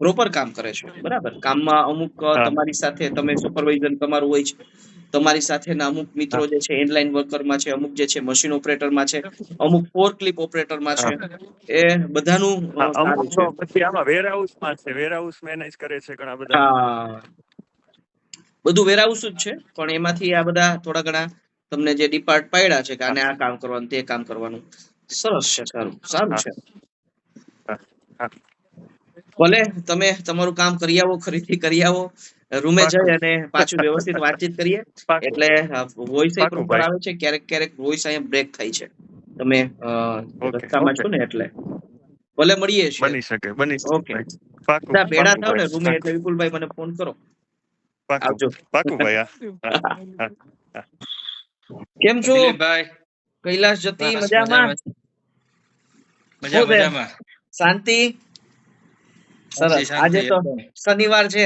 પ્રોપર કામ કરે છે. બરાબર. કામમાં અમુક હા તમારી સાથે તમે સુપરવાઇઝર તમારું હોય છે, તમારી સાથેના અમુક મિત્રો હા જે છે ઇનલાઇન વર્કરમાં છે, અમુક જે છે મશીન ઓપરેટરમાં છે, અમુક ફોર્કલિફ્ટ ઓપરેટરમાં છે. હા એ બધાનું હા. અમુક સારું તો છે. પછી આમાં વેરહાઉસમાં છે, વેરહાઉસ મેનેજ કરે છે ઘણા બધા. હા, બધું વેરહાઉસ જ છે, પણ એમાંથી આ બધા થોડા ઘણા તમને જે ડિપાર્ટ પાડ્યા છે કે હા આને આ કામ કરવાનું, તે કામ કરવાનું. સરસ છે. સારું સારું હા છે. હા હા. ભલે તમે તમારું કામ કરી આવો, ખરીદી કરી આવો, રૂમે જઈ પાકું અને પાછું વ્યવસ્થિત વાતચીત કરીએ. પાકું એટલે વોઇસ પાકું પ્રોપર ભાઈ. આવે છે, ક્યારેક ક્યારેક વોઇસ અહીંયા બ્રેક થાય છે. તમે ઓકે રસ્તામાં ઓકે છો ને એટલે ભલે મળીએ છીએ. બની શકે ઓકે ભાઈ. પાકું બધા ભેડા પાકું થાવ ને ભાઈ રૂમે એટલે વિપુલભાઈ મને ફોન કરો. પાકું આવજો. પાકું ભાઈ. હા હા હા. કેમ છો દિલીપભાઈ કૈલાશ જતી? બસ મજામાં? શું છે? મજામાં શાંતિ? શાંતિ સરસ. શાંતિ આજે તો એકદમ. શનિવાર છે.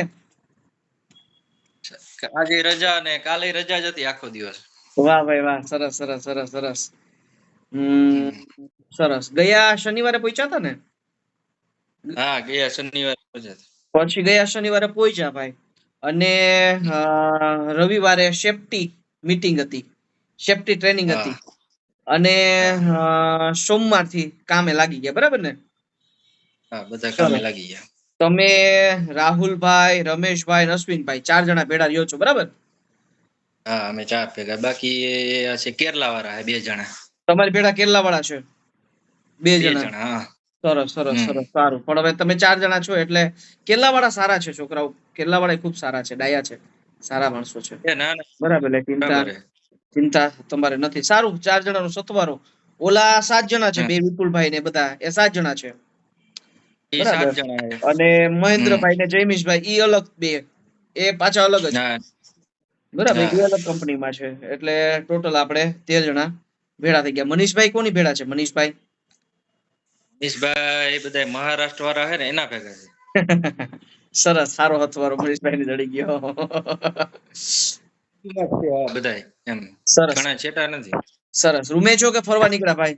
આજે રજા ને કાલે રજા જ હતી આખો દિવસ. વાહ ભાઈ વાહ, સરસ સરસ સરસ સરસ. સરસ. ગયા શનિવારે પહોંચ્યા હતા ને? હા ગયા શનિવારે રજા હતી. પછી ગયા શનિવારે પહોંચ્યા ભાઈ. અને રવિવારે સેફટી મીટિંગ હતી, સેફટી ટ્રેનિંગ હા હતી. અને હા સોમવારથી કામે લાગી ગયા, બરાબર ને? હા બધા કામે સરસ. લાગી ગયા. તમે રાહુલભાઈ, રમેશભાઈ, અને અશ્વિનભાઈ 4 જણા ભેળા રહ્યો છો, બરાબર? હા અમે 4 ભેગા, બાકી આ છે કેરલા વાળા 2 જણા. તમારી ભેળા કેરલા વાળા છે 2 2 જણા. જણા હા. સરસ સરસ સરસ, સારું. પણ હવે તમે 4 જણા છો એટલે કેરલા વાળા સારા છે છોકરાઓ. કેરલા વાળા ખૂબ સારા છે, ડાયા છે, સારા માણસો છે, એ ના ના બરાબર. એટલે ચિંતા બરાબર હે. ચિંતા તમારે નથી. સારું, 4 જણાનો સથવારો. ઓલા 7 જણા છે, હા 2 વિપુલભાઈ ને બધા, એ 7 જણા છે, એ 7 બરાબર. જણા હે. અને મહેન્દ્રભાઈ ને જયમીશભાઈ ઈ અલગ, 2 એ પાછા અલગ જ, હા બરાબર. હા એ અલગ કંપનીમાં છે. એટલે ટોટલ આપણે 13 જણા ભેળા થઈ ગયા. મનીષભાઈ કોની ભેળા છે? મનીષભાઈ મનીષભાઈ બધા મહારાષ્ટ્ર વાળા હે ને એના ભેગા છે. સરસ, સારો હથવારો મનીષભાઈ ને જડી ગયો. બધાય એમ સરસ ઘણા છેટા નથી, સરસ. રૂમે છો કે ફરવા નીકળ્યા ભાઈ?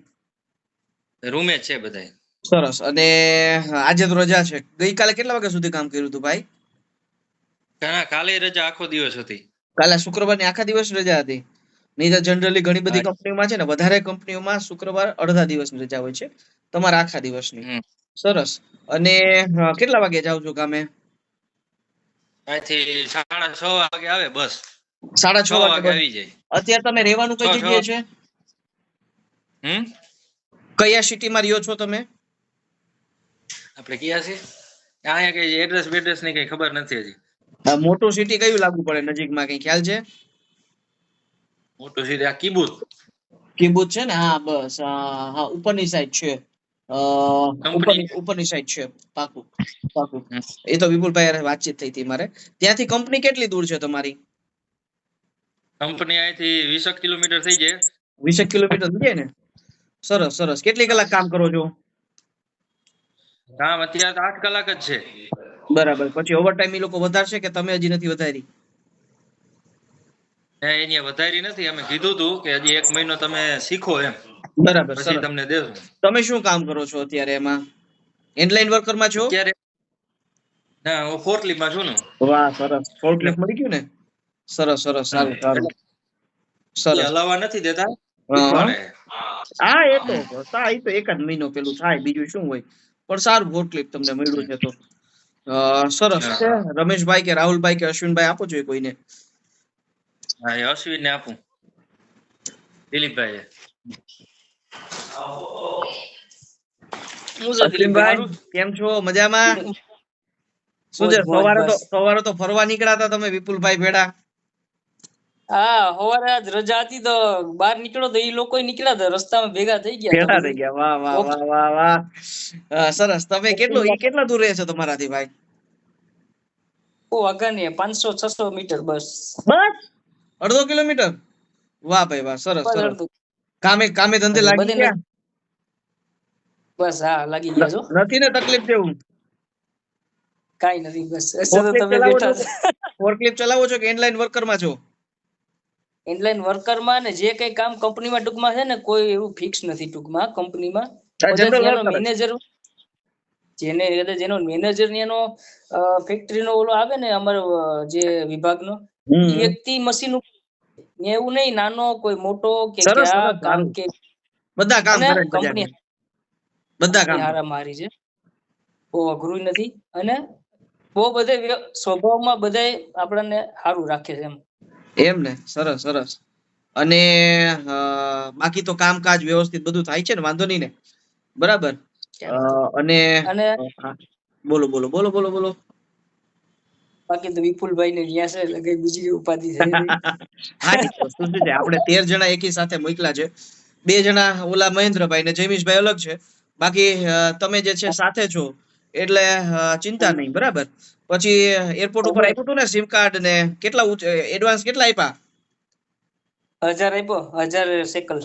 રૂમે જ છે બધાય. સરસ. અને આજે તો રજા છે. ગઈકાલે કેટલા વાગ્યા સુધી કામ કર્યું હતું ભાઈ? ઘણા કાલે રજા આખો દિવસ હતી. કાલે શુક્રવારની આખા દિવસ રજા હતી. નહીં તો જનરલી ઘણી બધી હા. કંપનીઓમાં છે ને, વધારે કંપનીઓમાં શુક્રવાર અડધા દિવસની રજા હોય છે, તમારે આખા દિવસની. હમ. સરસ. અને કેટલા વાગે જાવ છો કામે? અહીંથી 6:30 વાગે આવે બસ. 6:30 6 વાગે વાગે બસ. આવી જાય. અત્યારે તમે રહેવાનું કઈ 6 જગ્યાએ છે? હમ કયા સિટીમાં રહ્યો છો તમે? આપણે ક્યાં છે અહીંયા કઈ એડ્રેસ બેડ્રેસ ની કઈ ખબર નથી હજી. મોટું સિટી કયું લાગુ પડે નજીકમાં, કઈ ખ્યાલ છે? મોટું સિટી આ કિબુત કિબુત છે ને? હા બસ. હા ઉપરની સાઈડ છે. કંપની. ઉપરની સાઈડ છે. પાકું પાકું. એ તો વિપુલભાઈ હારે વાતચીત થઈ હતી મારે. ત્યાંથી કંપની કેટલી દૂર છે તમારી? કંપની અહીંથી 20 કિલોમીટર થઈ જાય. 20 કિલોમીટર થઈ જાય ને? સરસ સરસ. કેટલી કલાક કામ કરો છો? કામ અત્યારે તો 8 કલાક જ છે. બરાબર. પછી ઓવરટાઈમ એ લોકો વધારશે કે તમે હજી નથી વધારી? એની વધારી નથી, અમે કીધું તું કે હજી 1 મહિનો તમે શીખો એમ, બરાબર. પછી સરસ. તમને દેશું. તમે શું કામ કરો છો અત્યારે એમાં? ઇનલાઇન વર્કરમાં છો? અત્યારે ના હું ફોર્કલિફ્ટ માં છું ને. વાહ સરસ. ફોર્કલિફ્ટ મળી ગયું ને? સરસ સરસ, સારું સારું. સરસ. હલાવા નથી દેતા, હા શીખવાડે. હા, એ તો એ તો એકાદ મહિનો પેલું થાય, બીજું શું હોય. પણ સારું, ફોર્કલિફ્ટ તમને મળ્યું છે તો સરસ છે. રમેશભાઈ કે રાહુલભાઈ કે અશ્વિનભાઈ આપો છો કોઈને? હા એ અશ્વિન ને આપું, દિલીપભાઈ. અશ્વિનભાઈ કેમ છો? મજામાં? શું છે, સવારે તો ફરવા નીકળ્યા હતા તમે વિપુલભાઈ ભેડા? હા સવારે આજ રજા હતી તો બહાર નીકળ્યો તો એ લોકો નીકળ્યા હતા, રસ્તામાં ભેગા થઈ ગયા. ભેગા થઈ ગયા. વાહ વાહ વાહ વાહ વાહ. સરસ. તમે કેટલા દૂર રહે છો તમારાથી ભાઈ? વાઘાની 500-600 મીટર બસ. બસ અડધો કિલોમીટર? વાહ ભાઈ વાહ, સરસ સરસ. કામે ધંધે લાગી ગયા? બસ હા લાગી ગયા છો. નથી ને તકલીફ જેવું? કઈ નથી, બસ તમે બેઠા છો. ફોર્કલિફ્ટ ચલાવો છો કે ઇનલાઇન વર્કરમાં છો? ઇનલાઇન વર્કરમાં ને જે કઈ કામ કંપનીમાં ટૂંકમાં છે ને કોઈ એવું ફિક્સ નથી ટૂંકમાં કંપનીમાં. જેનો મેનેજર જેનો મેનેજર એનો ફેક્ટરીનો ઓલો આવે ને અમારો જે વિભાગનો એ વ્યક્તિ મશીન એવું નહીં, નાનો કોઈ મોટો કે ક્યાં કામ કે બધા કામ કરે કંપની બધા કામ હારા મારી છે, બહુ અઘરું નથી. અને બહુ બધે સ્વભાવમાં બધા આપણને સારું રાખે છે એમ ને? સરસ સરસ. અને બાકી તો કામકાજ વ્યવસ્થિત બધું થાય છે ને? વાંધો નહીં ને? બરાબર. અને બોલો બોલો બોલો બોલો બોલો. બાકી તો વિપુલભાઈ ને ત્યાં છે એટલે કઈ બીજી ઉપાધિ છે નહીં. હા ઈ તો શું છે આપણે 13 જણા એકી સાથે મોકલા છે. 2 જણા ઓલા મહેન્દ્રભાઈ ને જયમીશભાઈ અલગ છે. બાકી તમે જે છે સાથે છો એટલે ચિંતા નહીં, બરાબર. પછી એરપોર્ટ ઉપર આપ્યું હતું ને સિમ કાર્ડ ને કેટલા એડવાન્સ કેટલા આપ્યા? 1000 આપ્યો, 1000 સેકલ.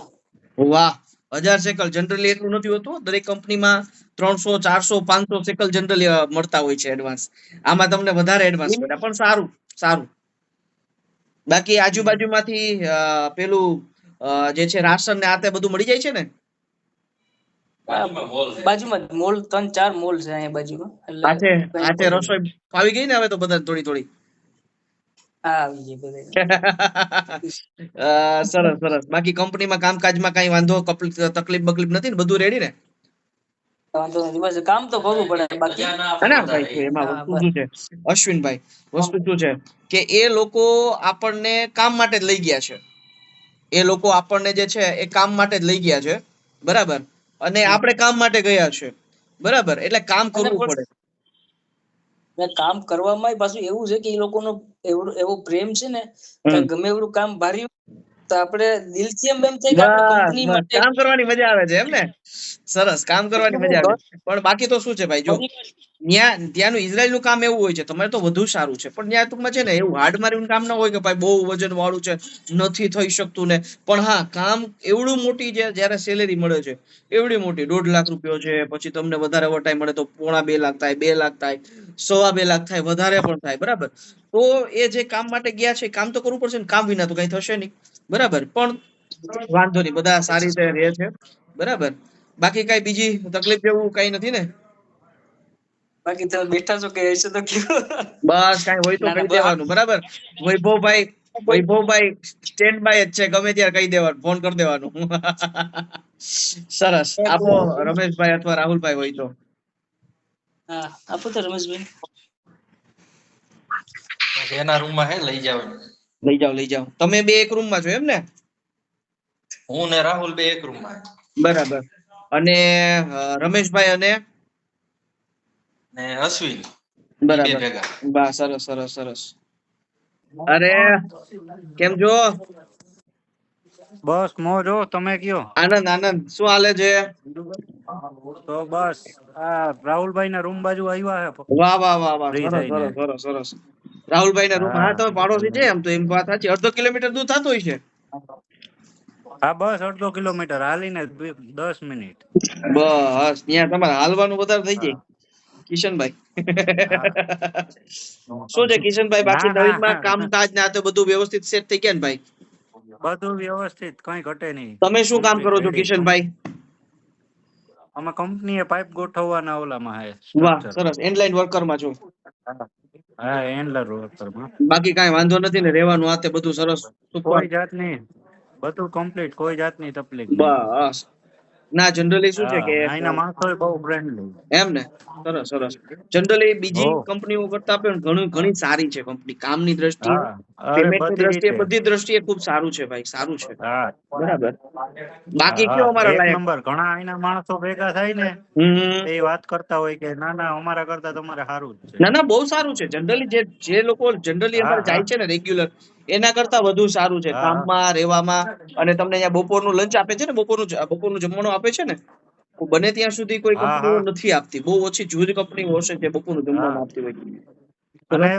વાહ, 1000 સેકલ. જનરલી એટલું નથી હોતું. દરેક કંપનીમાં 300 400 500 સેકલ જનરલી મળતા હોય છે એડવાન્સ. આમાં તમને વધારે એડવાન્સ મળ્યા, પણ સારું સારું. બાકી આજુબાજુમાંથી પેલું જે છે રાશન ને આ તે બધું મળી જાય છે ને? બાજુમાં મોલ 3-4 મોલ છે અહીંયા બાજુમાં, આજે એટલે આજે રસોઈ ફાવી ગઈ ને હવે તો બધા થોડી થોડી. હા આવી જાય બધા. સરસ સરસ. બાકી કંપનીમાં કામકાજમાં કઈ વાંધો તકલીફ બકલીફ નથી ને? બધું રેડી ને? વાંધો નથી, બસ કામ તો કરવું પડે બાકી. ના ભાઈ જો એમાં વસ્તુ શું છે અશ્વિનભાઈ, વસ્તુ શું છે કે એ લોકો આપણને કામ માટે જ લઈ ગયા છે. એ લોકો આપણને જે છે એ કામ માટે જ લઈ ગયા છે, બરાબર. અને આપણે કામ માટે ગયા છે, બરાબર. એટલે કામ કરવું પડે. કામ કરવામાં પાછું એવું છે કે એ લોકોનો એવો પ્રેમ છે ને કે ગમે એવું કામ ભારી તો આપણે દિલથી એમ થાય કે આપણે કંપની માટે કામ કરવાની મજા આવે છે એમ ને? સરસ, કામ કરવાની મજા આવે. પણ બાકી તો શું છે ભાઈ, જો ત્યાંનું ઇઝરાયલ નું કામ એવું હોય છે, તમારે તો વધુ સારું છે. પણ ત્યાં ટૂંકમાં છે ને એવું હાર્ડ માર્યું કામ ના હોય કે ભાઈ બહુ વજન વાળું છે, નથી થઈ શકતું ને. પણ હા, કામ એવડું મોટી જયારે સેલેરી મળે છે એવડી મોટી, 1.5 લાખ રૂપિયો છે. પછી તમને વધારે ઓવરટાઈમ મળે તો 1.25 લાખ થાય, 2 લાખ થાય, 2.25 લાખ થાય, વધારે પણ થાય, બરાબર. તો એ જે કામ માટે ગયા છે કામ તો કરવું પડશે ને, કામ વિના તો કઈ થશે નહીં, બરાબર. પણ વાંધો નહીં, બધા સારી રીતે રહે છે, બરાબર. બાકી કઈ બીજી તકલીફ જેવું કઈ નથી ને? બાકી તમે બેઠા છો કે હશે તો કયો? બસ કઈ હોય તો કહી દેવાનું, બરાબર. વૈભવભાઈ સ્ટેન્ડ બાય જ છે, ગમે ત્યારે કહી દેવાનું, ફોન કરી દેવાનું. સરસ. આપો રમેશભાઈ અથવા રાહુલભાઈ હોય તો. હા આપો તો રમેશભાઈ. એના રૂમમાં હે લઈ જાવ. લઈ જાઓ લઈ જાઓ. તમે બે એક રૂમમાં છો એમ ને? હું ને રાહુલ બે એક રૂમમાં. બરાબર. અને રમેશભાઈ અને અશ્વિન બરાબર. બા સરસ સરસ સરસ. અરે કેમ છો? બસ મોજો, તમે કયો? આનંદ આનંદ. શું હાલે છે? તો બસ આ રાહુલભાઈ ના રૂમ બાજુ આવ્યા છે. વાહ વાહ વાહ વાહ, સરસ સરસ સરસ સરસ. રાહુલભાઈ ના રૂમ. હા તમે પાડોશી છે એમ તો, એમ વાત સાચી. 1/2 કિલોમીટર દૂર થતું હોય છે. હા બસ 1/2 કિલોમીટર હાલીને 10 મિનિટ. બસ ત્યાં તમારે હાલવાનું વધારે થઈ જાય કિશનભાઈ. શું છે કિશનભાઈ, બાકી નવીનમાં કામકાજ ને આ તો બધું વ્યવસ્થિત સેટ થઈ ગયા ને ભાઈ? બધું વ્યવસ્થિત, કઈ ઘટે નહીં. તમે શું કામ કરો છો કિશનભાઈ? અમે કંપનીએ પાઇપ ગોઠવવાના ઓલામાં હે. વાહ સરસ. એન્ડલાઇન વર્કર માં છો? હા એન્ડલર વર્કરમાં. બાકી કઈ વાંધો નથી ને? રહેવાનું આ તે બધું સરસ? કોઈ જાતની, બધું કમ્પ્લીટ, કોઈ જાતની તકલીફ નહીં. બસ. ના જનરલી શું છે કે આના માણસો બહુ ફ્રેન્ડલી એમ ને? સરસ સરસ. જનરલી બીજી કંપનીઓ કરતા પણ ઘણી સારી છે કંપની, કામની દ્રષ્ટિએ, પેમેન્ટની દ્રષ્ટિએ, બધી દ્રષ્ટિએ ખૂબ સારું છે ભાઈ, સારું છે. બરાબર. બાકી કયો અમારા એક લાયક નંબર. ઘણા આના માણસો ભેગા થાય ને એ વાત કરતા હોય કે ના ના અમારા કરતા તમારે સારું જ છે. ના ના બહુ સારું છે. જનરલી જે લોકો જનરલી અમારે જાય છે ને રેગ્યુલર, એના કરતા વધુ સારું છે કામમાં, રહેવામાં. અને તમને અહીંયા બપોરનું લંચ આપે છે ને, બપોરનું જમવાનું આપે છે ને, બને ત્યાં સુધી કોઈ કંપનીઓ નથી આપતી. બહુ ઓછી જૂજ કંપનીઓ હશે જે બપોરનું જમવાનું આપતી હોય. અને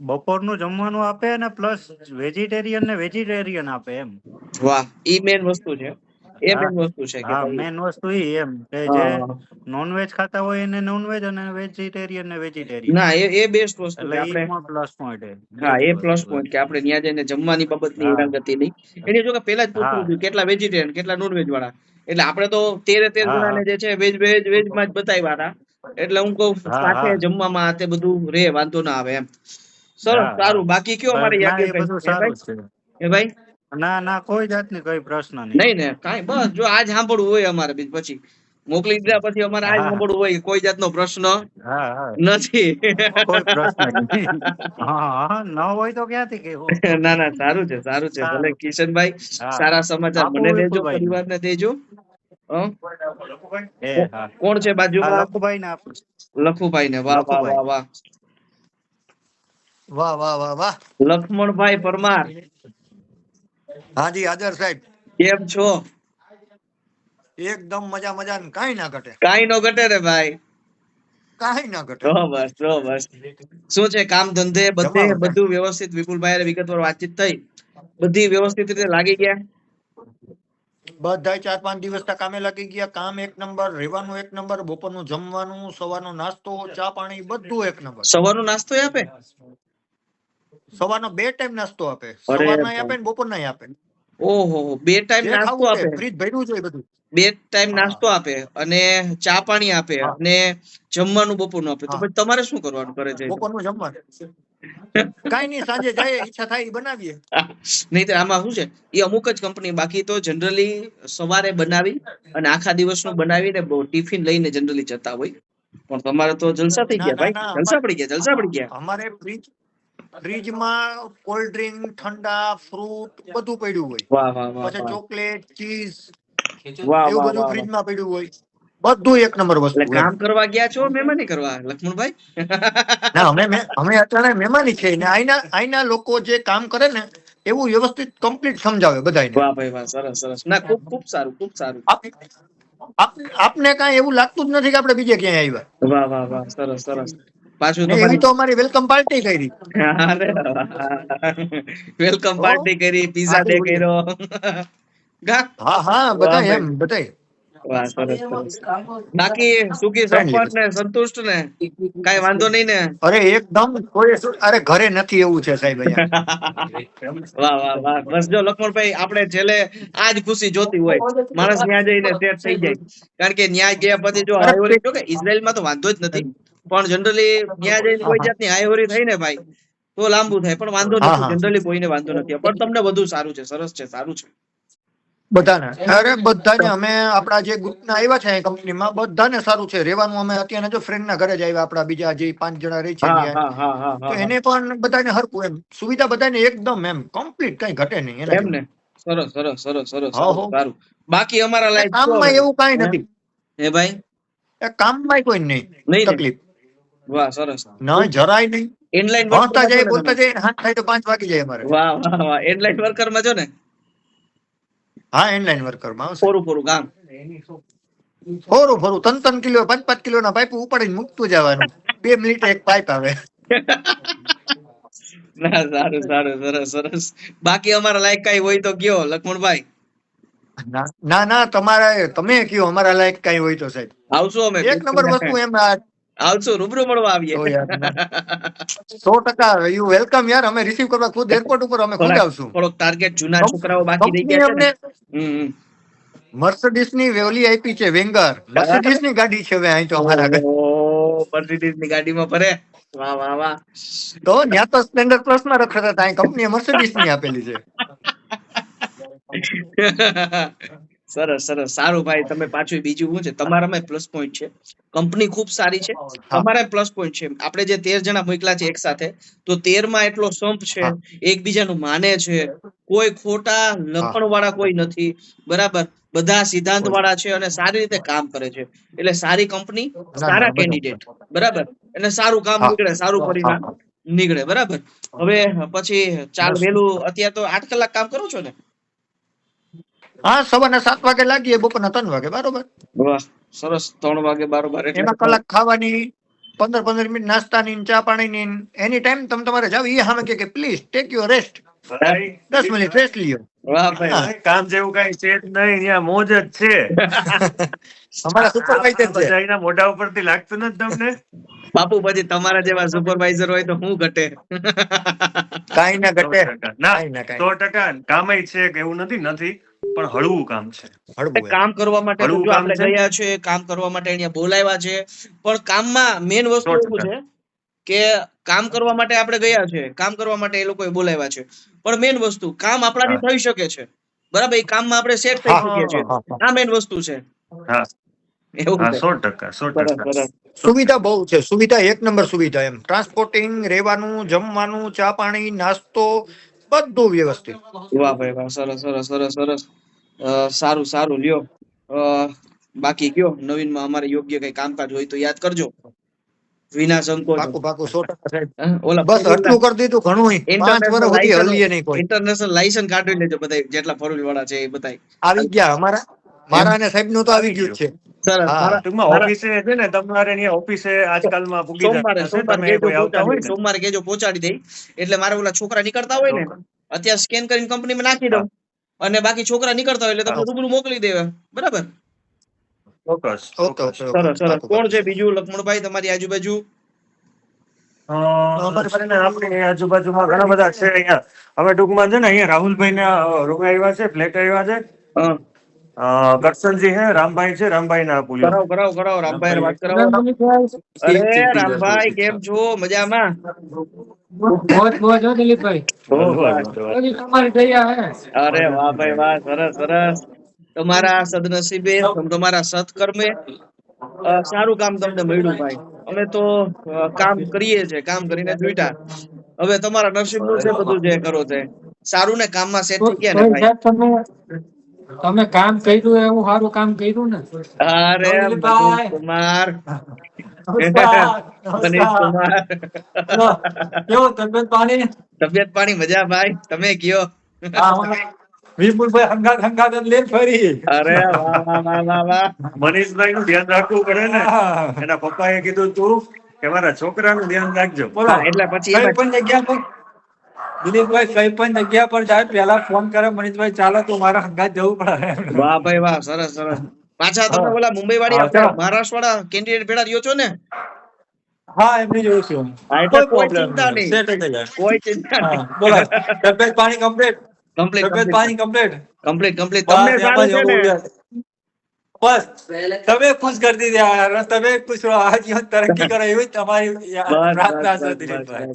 બપોરનું જમવાનું આપે અને પ્લસ વેજીટેરિયન ને વેજીટેરિયન આપે એમ. વાહ, ઈ મેન વસ્તુ છે. એ મેન વસ્તુ છે કે હા મેન વસ્તુ ઈ એમ કે જે નોનવેજ ખાતા હોય એને નોનવેજ અને વેજીટેરિયન ને વેજીટેરિયન. ના એ બેસ્ટ વસ્તુ છે. એટલે ઈ પ્લસ પોઈન્ટ છે. હા એ પ્લસ પોઈન્ટ કે આપણે ત્યાં જઈને જમવાની બાબતની હેરાનગતિ નહીં. એની જો કે પહેલા જ પૂછવું હતું કેટલા વેજીટેરિયન કેટલા નોનવેજ વાળા. એટલે આપણે તો 13 જણાને જે છે વેજ માં જ બતાવ્યા હતા. એટલે હું કહું સાથે જમવામાં તે બધું રે, વાંધો ના આવે એમ. સરસ સારું. બાકી કયો અમારે ભાઈ? ના ના કોઈ જાતની કઈ પ્રશ્ન નહીં. નહીં ને કાંઈ, બસ જો આજ સાંભળવું હોય અમારે પછી મોકલી દીધા પછી અમારે આજ સાંભળવું હોય, કોઈ જાતનો પ્રશ્ન નથી. કોઈ પ્રશ્ન નહીં. ન હોય તો ક્યાંથી કેવું. ના ના સારું છે સારું છે. ભલે કિશનભાઈ સારા સમાચાર મને દેજો, પરિવારને દેજો. હં? હા કોણ છે હા બાજુમાં? લખુભાઈ ને આપણે લખુભાઈ ને. વાહ વાહ વાહ વાહ. વાહ વાહ વાહ વાહ. લક્ષ્મણભાઈ પરમાર, હાજી હાજર સાહેબ. કેમ છો? એકદમ મજા મજા ને કાંઈ ના ઘટે. કાંઈ નો ઘટે રે ભાઈ. કાંઈ ના ઘટે. તો બસ તો બસ. શું છે કામ ધંધે બધે જમાવટ. બધું વ્યવસ્થિત? વિપુલભાઈ વિગતવાર વાતચીત થઈ, બધી વ્યવસ્થિત રીતે લાગી ગયા? બધાય 4-5 દિવસના કામે લાગી ગયા. કામ એક નંબર, રહેવાનું એક નંબર, બપોરનું જમવાનું, સવારનો નાસ્તો, ચા પાણી બધું એક નંબર. સવારનો નાસ્તો આપે? સવારનો 2 ટાઈમ નાસ્તો આપે. અરે સવારનાય આપે ને બપોરનાય આપે. ઓહો, 2 ટાઈમ જે નાસ્તો ખાવું તે આપે? ફ્રીજ ભર્યું છે બધું. 2 ટાઈમ હા નાસ્તો આપે અને ચા પાણી આપે હા. અને જમવાનું બપોરનું આપે. તો હા પછી તમારે શું કરવાનું કરે છે? બપોરનું જમવાનું. કાંઈ નહીં, સાંજે જાય ઈચ્છા થાય ઈ બનાવીએ. નહીં આમાં શું છે, એ અમુક જ કંપની, બાકી તો જનરલી સવારે બનાવી અને આખા દિવસનું બનાવીને ટિફિન લઈને જનરલી જતા હોય. પણ તમારે તો જલસા થઈ ના ગયા ના ભાઈ, ના જલસા પડી ગયા, જલસા પડી ગયા. અમારે ફ્રીજમાં કોલ્ડ ડ્રિંક, ઠંડા, ફ્રૂટ બધું પડ્યું હોય. વાહ વાહ વાહ પછી વાહ ચોકલેટ, ચીઝ વાહ એવું વાહ બધું વાહ વાહ. ફ્રીજમાં પડ્યું હોય. બધું એક નંબર એટલે વસ્તુ એમ. કામ કરવા ગયા છો, મહેમાની કરવા, લક્ષ્મણભાઈ? ના અમે અત્યારે મહેમાની છે ને આઈના લોકો જે કામ કરે ને એવું વ્યવસ્થિત કમ્પ્લીટ સમજાવે બધાયને. વાહ ભાઈ વાહ, સરસ સરસ. ના ખૂબ ખૂબ સારું, ખૂબ સારું. આપને કાંઈ એવું લાગતું જ નથી કે આપણે બીજે ક્યાંય આવ્યા. વાહ વાહ વાહ, સરસ સરસ. પાછું ને એવી તમારી તો અમારી વેલકમ પાર્ટી કરી. વેલકમ તો પાર્ટી કરી, પીઝા આખી ડે બોલી. કર્યો. ગા હા હા વાહ બધાય ભાઈ, એમ બધાય વાહ સરસ સરસ. બાકી સુખી ફ્રેન્ડલી સંપન્ન બધા. ને સંતુષ્ટ ને? કાઈ વાંધો નહીં ને? અરે એકદમ અરે ઘરે નથી એવું છે સાહેબ અહીંયા. વાહ વાહ વાહ. બસ જો લક્ષ્મણભાઈ, આપણે છેલ્લે આજ ખુશી જોતી હોય, માણસ ન્યા જઈને સેટ થઈ જાય. કારણ કે ન્યા ગયા પછી જો અરે હાયવરી, જો કે ઇઝરાયલમાં તો વાંધો જ નથી, પણ જનરલી ન્યા જઈને કોઈ જાતની હાયવરી થઈ ને ભાઈ તો લાંબુ થાય. પણ વાંધો હા નથી, હા જનરલી કોઈને વાંધો નથી. પણ તમને વધુ સારું છે, સરસ છે, સારું છે. બધાને અરે બધાને અમે આપણા જે ગ્રુપના આવ્યા છે કંપનીમાં બધાને સારું છે રહેવાનું. અમે અત્યારે જો ફ્રેન્ડના ઘરે જ આવ્યા, આપણા બીજા જે 5 જણા રહી છે હા ત્યાં, હા હા હા તો હા હા. એને પણ બધાને હરખું એમ સુવિધા બધાને એકદમ એમ કમ્પ્લીટ કઈ ઘટે નહીં એના એમ જેવું. ને? સરસ સરસ સરસ સરસ, હો સારું હો સારું. બાકી અમારા એ લાયક છો કામમાં હવે. એવું કાંઈ હે? નથી. હે ભાઈ? એ કામમાં કોઈ નહીં નહીં ને? તકલીફ. વાહ સરસ. ના જરાય નહીં. ઇનલાઈન ભણતા વર્કરમાં છો જાય ને તમે? બોલતા જાય હાથ થાય તો 5 વાગી જાય અમારે. વાહ વાહ વાહ. ઇનલાઈન વર્કરમાં છો ને? હા ઓનલાઈન વર્કરમાં આવશે. પૂરું પૂરું કામ. ફોરું ફોરું 3-3 કિલો 5-5 કિલોના પાઇપ ઉપાડીને મૂકતું જવાનું. 2 મિનિટે એક પાઇપ આવે. ના સારું સારું, સરસ સરસ. બાકી અમારા લાયક કઈ હોય તો કયો લક્ષ્મણભાઈ. ના ના તમે કયો અમારા લાયક કઈ હોય તો સાહેબ. આવશું અમે એક નંબર વસ્તુ એમ આવશું, રૂબરૂ મળવા આવીએ. તો યાર 100% યુ વેલકમ યાર. અમે રિસીવ કરવા ખુદ એરપોર્ટ ઉપર અમે ખુદ થોડાક આવશું. થોડોક ટાર્ગેટ જૂના છોકરાઓ બાકી રહી કંપની ગયા છે ને. અમને હમ મર્સિડીઝ ની વેલી આપી છે વેંગર. મર્સિડીઝ ની ગાડી છે હવે અહીં તો અમારા આગળ. ઓહો, મર્સિડીઝ ની ગાડીમાં ફરે. વાહ વાહ વાહ. તો ત્યાં તો સ્પ્લેન્ડર પ્લસ માં રખડતા હતા. અહીં કંપનીએ મર્સિડીઝ ની આપેલી છે. સરસ સરસ, સારું ભાઈ. તમે પાછું બીજું શું છે, તમારામાં પ્લસ પોઈન્ટ છે, કંપની ખૂબ સારી છે, હા તમારા પ્લસ પોઈન્ટ છે. આપણે જે 13 જણા મોકલા છે એક સાથે, તો 13 માં એટલો સંપ છે, હા એકબીજાનું માને છે, કોઈ ખોટા હા લપણ વાળા કોઈ નથી, બરાબર? બધા સિદ્ધાંત કોઈ વાળા છે અને સારી રીતે કામ કરે છે. એટલે સારી કંપની, ના ના સારા બરાબર. કેન્ડિડેટ, બરાબર? અને સારું કામ હા નીકળે, સારું હા પરિણામ હા નીકળે, બરાબર? હવે પછી ચાલ બસ. વેલું, અત્યારે તો 8 કલાક કામ કરો છો ને? હા સવારના 7 વાગે લાગીએ, બપોરના 3 વાગે બરોબર. વાહ સરસ. 3 વાગે બારોબાર એટલે એમાં કલાક ખાવાની, 15-15 મિનિટ નાસ્તાની, ચા પાણીની. એની ટાઈમ તમે તમારે જાવ એ સામે કે પ્લીઝ ટેક યોર રેસ્ટ. ભાઈ 10 મિનિટ રેસ્ટ લ્યો. વાહ ભાઈ હા વાહ. ભાઈ, કામ જેવું કઈ છે જ નહીં, ત્યાં મોજ જ છે. અમારા આ સુપરવાઇઝર છે. બધા એના મોઢા ઉપરથી લાગતું નથી તમને? બાપુ પછી તમારા જેવા સુપરવાઇઝર હોય તો શું ઘટે? કાંઈ ના ઘટે. 100%. ના, કાંઈ ના કાંઈ 100% કામય છે કે એવું નથી, પણ હળવું કામ છે. હળવું એમ. કામ કરવા માટે તો હળવું જો કામ આપણે છે. ગયા છે, કામ કરવા માટે અહીંયા બોલાવ્યા છે, પણ કામમાં મેન વસ્તુ એવું 100%. છે કે કામ કરવા માટે આપણે ગયા છે, કામ કરવા માટે એ લોકોએ બોલાવ્યા છે, પણ મેન વસ્તુ કામ આપણાથી હા થઈ શકે છે, બરાબર? એ કામમાં આપણે સેટ થઈ હા શકીએ છીએ, હા હા. આ મેન વસ્તુ છે. હા એવું હા, છે. 100%. સરસ 100%. સરસ. સુવિધા બહુ છે. સુવિધા એક નંબર સુવિધા એમ. ટ્રાન્સપોર્ટિંગ, રહેવાનું, જમવાનું, ચા પાણી, નાસ્તો બધું વ્યવસ્થિત. વાહ ભાઈ વાહ, સરસ સરસ સરસ સરસ. સારું સારું, લ્યો. બાકી કયો નવીનમાં અમારે યોગ્ય કઈ કામકાજ હોય તો યાદ કરજો વિના સંકોચ. પાકું પાકું 100% સાહેબ. ઓલા બસ આટલું કરી દીધું ઘણું. 5 વર્ષ સુધી હલીએ નહીં કોઈ. ઇન્ટરનેશનલ લાયસન્સ કાઢી લેજો બધા જેટલા ફોર વ્હીલ વાળા છે એ બધા. આવી ગયા મારા અને સાહેબ નું તો આવી ગયું જ છે. સરસ. હા. ટૂંકમાં ઓફિસે છે ને તમારે અહીંયા ઓફિસે આજકાલમાં પૂગી સોમવારે જશે. તમે કોઈ આવતા હોય ને સોમવારે કેજો પહોંચાડી દઈ. એટલે મારે ઓલા છોકરા નીકળતા હોય ને અત્યારે સ્કેન કરીને કંપનીમાં નાખી દઉં અને બાકી છોકરા નીકળતા હોય એટલે તમને રૂબરૂ મોકલી દેવા. બરાબર. ચોક્કસ. ઓકે ઓકે સરસ સરસ. કોણ છે બીજું લક્ષ્મણભાઈ તમારી આજુબાજુ? અમારે પાસે ને આપણી આજુબાજુમાં ઘણા બધા છે અહીંયા. હવે ટૂંકમાં છે ને અહીંયા રાહુલભાઈ ના રૂમ આવ્યા છે, ફ્લેટ આવ્યા છે. હા. કરશનજી હે, રામભાઈ છે, રામભાઈ ના પુલિયો. કરાવો કરાવો કરાવો રામભાઈ વાત કરાવો. અરે રામભાઈ કેમ છો? મજામાં? અરે વાહ ભાઈ વાહ, સરસ સરસ. તમારા સદનસીબે તમારા સત્કર્મે સારું કામ તમને મળ્યું ભાઈ. અમે તો કામ કરીએ છે, કામ કરીને છૂટા. હવે તમારા નસીબનું છે બધું જે કરો છે. સારું ને કામમાં સેટ થઈ ગયા ને ભાઈ? તમે કામ કર્યું એવું સારું કામ કર્યું ને. અરે મનીષ કુમાર. મનીષ કુમાર. કેવું તબિયત પાણી? તબિયત પાણી મજા ભાઈ. તમે કયો? વિપુલભાઈ હંગાત લે ફરી. અરે વાહ વાહ વાહ વાહ વાહ. મનીષભાઈ નું ધ્યાન રાખવું પડે ને. એના પપ્પાએ કીધું તું કે મારા છોકરાનું ધ્યાન રાખજો. બોલો એટલે પછી કઈ પણ જગ્યા પર દિલીપભાઈ કઈ પણ જગ્યા પર જાય પેલા ફોન કરે મનીષભાઈ ચાલો તો મારા હંગાત જવું પડે. વાહ ભાઈ વાહ, સરસ સરસ. પાછા તમે ઓલા મુંબઈ વાળી મહારાષ્ટ્ર વાળા કેન્ડિડેટ ભેળા રહ્યો છો ને? હા એમની જોઉં છું. કોઈ ચિંતા નહીં, કોઈ ચિંતા નહીં. બોલો તબિયત પાણી કમ્પ્લીટ? કમ્પ્લીટ તબિયત પાણી કમ્પ્લીટ? Complete complete. તમને સારું છે ને? બસ તમે ખુશ કરી દીધી યાર. તમે ખુશ રહો, આ જીવન તરક્કી કરે એવી તમારી પ્રાર્થના છે દિલીપભાઈ.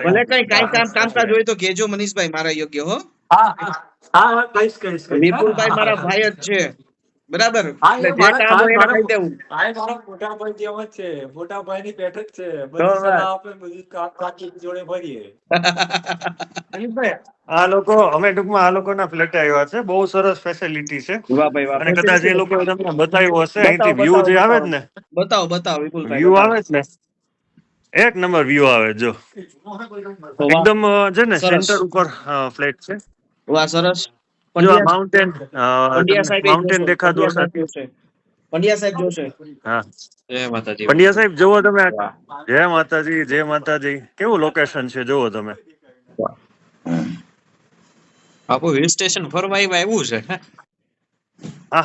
ભલે કઈ કામકાજ હોય તો કેજો મનીષભાઈ, મારા યોગ્ય હો. હા હા કહીશ. વિપુલભાઈ મારા ભાઈ જ છે. બરાબર. હા, એ એટલે જે કામ હોય એને કહી દેવું. મારા મોટા ભાઈ જેમ જ છે. મોટા ભાઈ ની પેઠ જ છે. તો બધી સલાહ આપે, બધી કાકી જોડે ફરીએ. આ લોકો અમે ટૂંકમાં આ લોકોના ફ્લેટ આવ્યા છે. બહુ સરસ ફેસિલિટી છે. વાહ ભાઈ વાહ. અને કદાચ એ લોકો તમને બતાવ્યું હશે, અહીંથી વ્યૂ જે આવે જ ને, બતાવો બતાવો વિપુલભાઈ. વ્યૂ આવે જ ને, એક નંબર વ્યૂ આવે જો. એકદમ છે ને સેન્ટર ઉપર ફ્લેટ છે. વાહ સરસ. જો આ માઉન્ટેન પંડ્યા સાહેબ માઉન્ટેન દેખાતું હશે. પંડ્યા સાહેબ જોશે. હા જય માતાજી. પંડ્યા સાહેબ જોવો તમે. જય માતાજી, જય માતાજી. કેવું લોકેશન છે જોવો તમે. આખું હિલ સ્ટેશન ફરવા આવ્યું છે.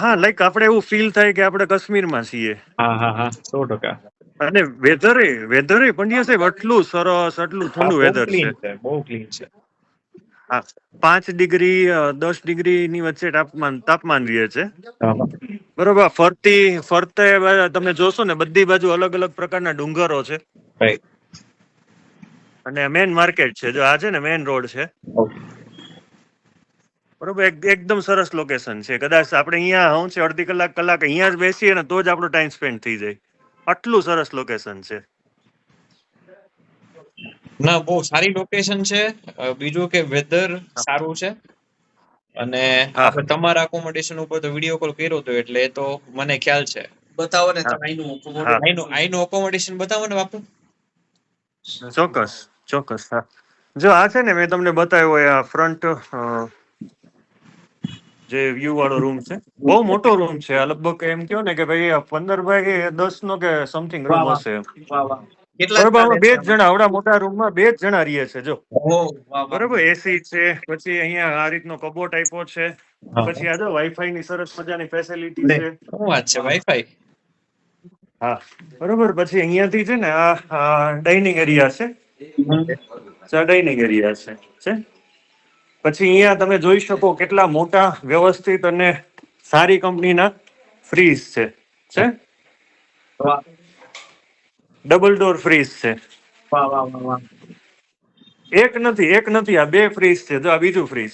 હા લાઈક આપણે એવું ફીલ થાય કે આપણે કાશ્મીરમાં છીએ. હા 100%. અને વેધરે પંડ્યા સાહેબ આટલું સરસ, આટલું ઠંડુ વેધર છે. બહુ ક્લીન છે. હા 5 ડિગ્રી 10 ડિગ્રી ની વચ્ચે તાપમાન રહે છે. બરોબર. ફરતે તમે જોશો ને બધી બાજુ અલગ અલગ પ્રકારના ડુંગરો છે. અને મેન માર્કેટ છે. જો આ છે ને મેન રોડ છે. બરોબર. એકદમ સરસ લોકેશન છે. કદાચ આપણે અહીંયા હું છે અડધી કલાક અહીંયા જ બેસીએ ને તો જ આપણો ટાઈમ સ્પેન્ડ થઈ જાય. આટલું સરસ લોકેશન છે. ના બહુ સારી લોકેશન છે. બીજું કે વેધર સારું છે. અને આપણે તમારા એકોમોડેશન ઉપર તો વિડીયો કોલ કર્યો હતો એટલે એ તો મને ખ્યાલ છે. બતાવો ને તમે આઈનું એકોમોડેશન બતાવો ને બાપુ. ચોક્કસ હા. જો આ છે ને મેં તમને બતાવ્યો આ ફ્રન્ટ જે વ્યૂ વાળો રૂમ છે. બહુ મોટો રૂમ છે. આ લગભગ એમ કહો ને કે ભાઈ 15x10 નો કે સમથિંગ રૂમ હશે. બરોબર. 2 જણા આવડા મોટા રૂમમાં 2 જણા રહીએ છે. જો બરોબર. એસી છે, પછી અહીંયા આ રીતનો કબોટ આપ્યો છે. પછી આ જો વાઈફાઈ ની સરસ મજાની ફેસિલિટી છે. શું વાત છે? વાઈફાઈ? હા બરોબર. પછી અહીંયાથી છે ને આ ડાઇનિંગ એરિયા છે. ડાઇનિંગ એરિયા છે. પછી અહીંયા તમે જોઈ શકો કેટલા મોટા વ્યવસ્થિત અને સારી કંપનીના ફ્રીજ છે. ડબલ ડોર ફ્રીજ છે. એક નથી આ 2 ફ્રીજ છે. જો આ બીજું ફ્રીજ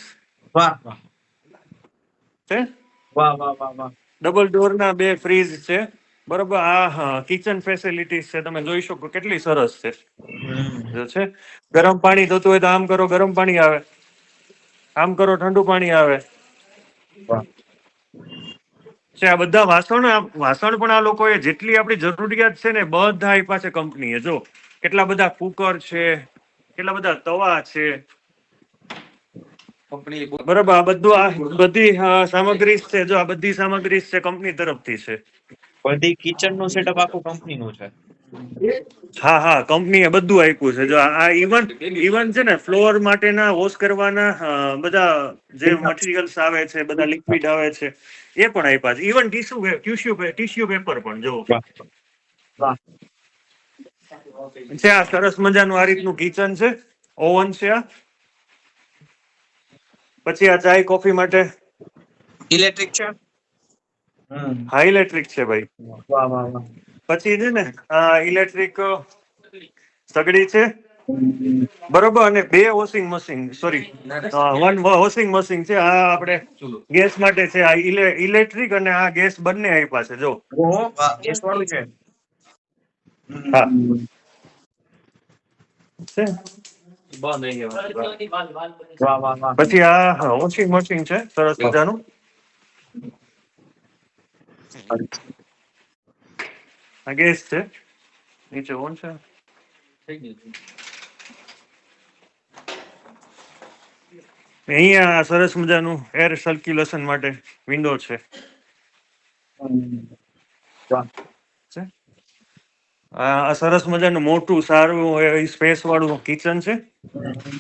છે. ડબલ ડોર ના 2 ફ્રીજ છે. બરોબર. આ કિચન ફેસિલિટીઝ છે. તમે જોઈ શકો કેટલી સરસ છે. ગરમ પાણી થતું હોય તો આમ કરો ગરમ પાણી આવે, આમ કરો ઠંડુ પાણી આવે. છે આ બધા વાસણ પણ આ લોકોએ જેટલી આપણી જરૂરિયાત છે ને બધા આપ્યા છે કંપનીએ. જો કેટલા બધા કુકર છે, કેટલા બધા તવા છે, બરાબર. આ બધું આ બધી સામગ્રી છે. જો આ બધી સામગ્રી છે કંપની તરફથી છે. બધી કિચન નું સેટઅપ આખું કંપની નું છે. હા હા, કંપનીએ બધું આપ્યું છે. જો આ ઇવન છે ને ફ્લોર માટેના વોશ કરવાના બધા જે મટીરિયલ્સ આવે છે, બધા લિક્વિડ આવે છે, એ પણ આપ્યા છે. ઇવન ટીશ્યુ પેપર પણ જો વાહ વાહ છે. આ સરસ મજાનું આ રીતનું કિચન છે, ઓવન છે આ. પછી આ ચાય કોફી માટે ઇલેક્ટ્રિક છે. હા ઇલેક્ટ્રિક છે ભાઈ. વાહ વાહ વાહ. પછી છે ને આ ઇલેક્ટ્રિક સગડી છે, બરોબર. અને 2 washing machine, sorry 1 washing machine છે. આ આપણે ગેસ માટે છે. આ ઇલેક્ટ્રિક અને આ ગેસ બંને આપ્યા છે. જો ઓહો વાહ, ગેસ વાળું છે. હા છે. વાહ વાહ વાહ. પછી આ વોશિંગ મશીન છે સરસ મજાનું. આ ગેસ છે, નીચે ઓન છે. અહીંયા સરસ મજાનું એર સર્ક્યુલેશન માટે વિન્ડો છે. વાહ. છે. આ સરસ મજાનું મોટું સારું સ્પેસ વાળું કિચન છે.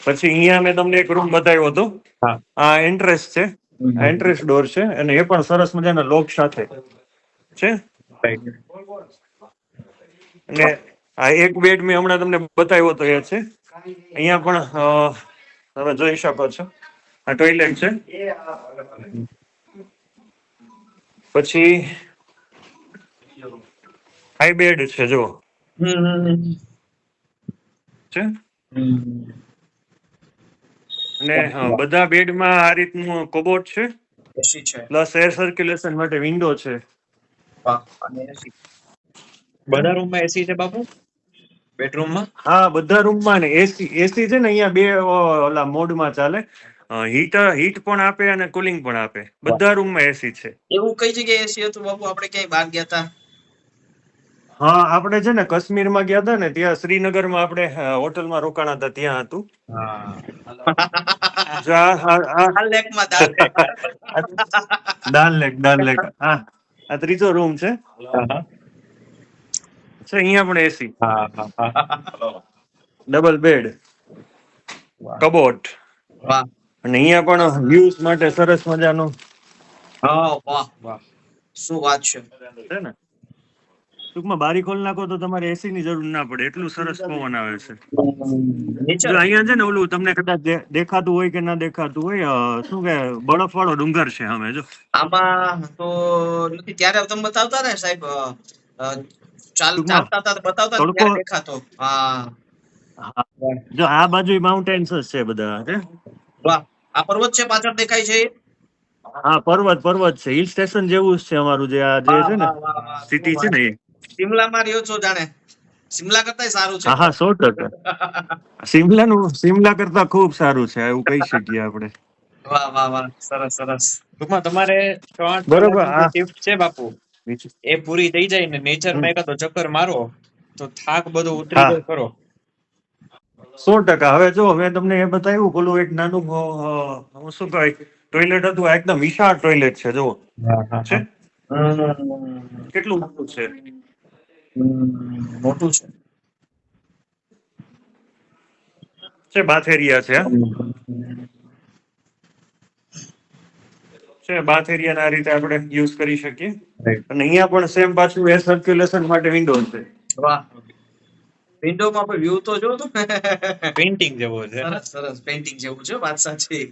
પછી અહીંયા મેં તમને એક રૂમ બતાવ્યો હતો. હા. આ એન્ટ્રેસ છે, આ એન્ટ્રેસ ડોર છે, અને એ પણ સરસ મજાના લોક સાથે છે. અને આ એક બેડ મેં હમણાં તમને બતાવ્યો હતો એ છે. અહીંયા પણ તમે જોઈ શકો છો આ ટોયલેટ છે. પછી હાઈ બેડ છે જો છે. અને બધા બેડમાં આ રીતનું કબોર્ડ છે, એસી છે. પ્લસ એર સર્ક્યુલેશન માટે વિન્ડો છે. વાહ. અને એસી. બધા રૂમમાં એસી છે બાપુ? બેડરૂમમાં? હા બધા રૂમમાં ને એસી છે ને અહીંયા 2 ઓલા મોડમાં ચાલે. હીટ પણ આપે અને કુલિંગ પણ આપે. બધા રૂમમાં એસી છે. એવું કઈ જગ્યાએ એસી હતું બાપુ? આપણે ક્યાંય બહાર ગયા હતા? હા આપણે છે ને કાશ્મીરમાં ગયા હતા ને, ત્યાં શ્રીનગરમાં આપણે હોટલમાં રોકાણા હતા, ત્યાં હતું. હા. જો દાલ લેકમાં, દાલ લેક. દાલ લેક. હા આ ત્રીજો રૂમ છે. અહીંયા પણ એસી, ડબલ બેડ, કબોટ. વાહ. અને અહીંયા પણ વ્યૂઝ માટે સરસ મજાનું હા વાહ વાહ, શું વાત છે. છે ને. ટૂંકમાં બારી ખોલ નાખો તો તમારે એસી ની જરૂર ના પડે, એટલું સરસ પવન આવે છે. નેચર. જો અહીંયા છે ને ઓલું તમને કદાચ દેખાતું હોય કે ના દેખાતું હોય, શું કે બરફ વાળો ડુંગર છે અમે. જો આમાં તો નથી, ત્યારે તમે બતાવતા ને સાહેબ, ટૂંકમાં ચાલતા હતા બતાવતા ને તડકો. ત્યારે દેખાતો. હા. હા, જો આ બાજુ માઉન્ટેન્સ જ છે બધા. વાહ. આ પર્વત છે પાછળ દેખાય છે. હા પર્વત છે, હિલ સ્ટેશન જેવું જ છે અમારું જે આ જે વાહ છે ને વાહ વાહ વાહ, શું સિટી છે વાત ને છે. એ. શિમલામાં રહ્યો છો જાણે. શિમલા કરતા સારું છે. હા 100%. શિમલા કરતા ખૂબ સારું છે એવું કહી શકીએ આપણે. વાહ વાહ વાહ, સરસ સરસ. ટૂંકમાં તમારે 6-8 બરોબર. કલાકની જે શિફ્ટ છે બાપુ, એ પૂરી થઈ જાય ને નેચરમાં એકાદો ચક્કર મારો તો થાક બધો ઉતરી હા જાય ખરો. 100%. હવે જો મેં તમને એ બતાવ્યું પેલું એક નાનું શું કહેવાય ટોયલેટ હતું, આ એકદમ વિશાળ ટોયલેટ છે. જો છે કેટલું મોટું છે. મોટું બાથ એરિયા છે. બાથ એરિયા આ રીતે આપણે યુઝ કરી શકીએ. અને અહીંયા પણ સેમ પાછું એર સર્ક્યુલેશન માટે વિન્ડો છે. વાહ. વિન્ડોમાં પણ વ્યૂ તો જો તો. પેઇન્ટિંગ જેવો છે. સરસ સરસ, પેઇન્ટિંગ જેવું છે, વાત સાચી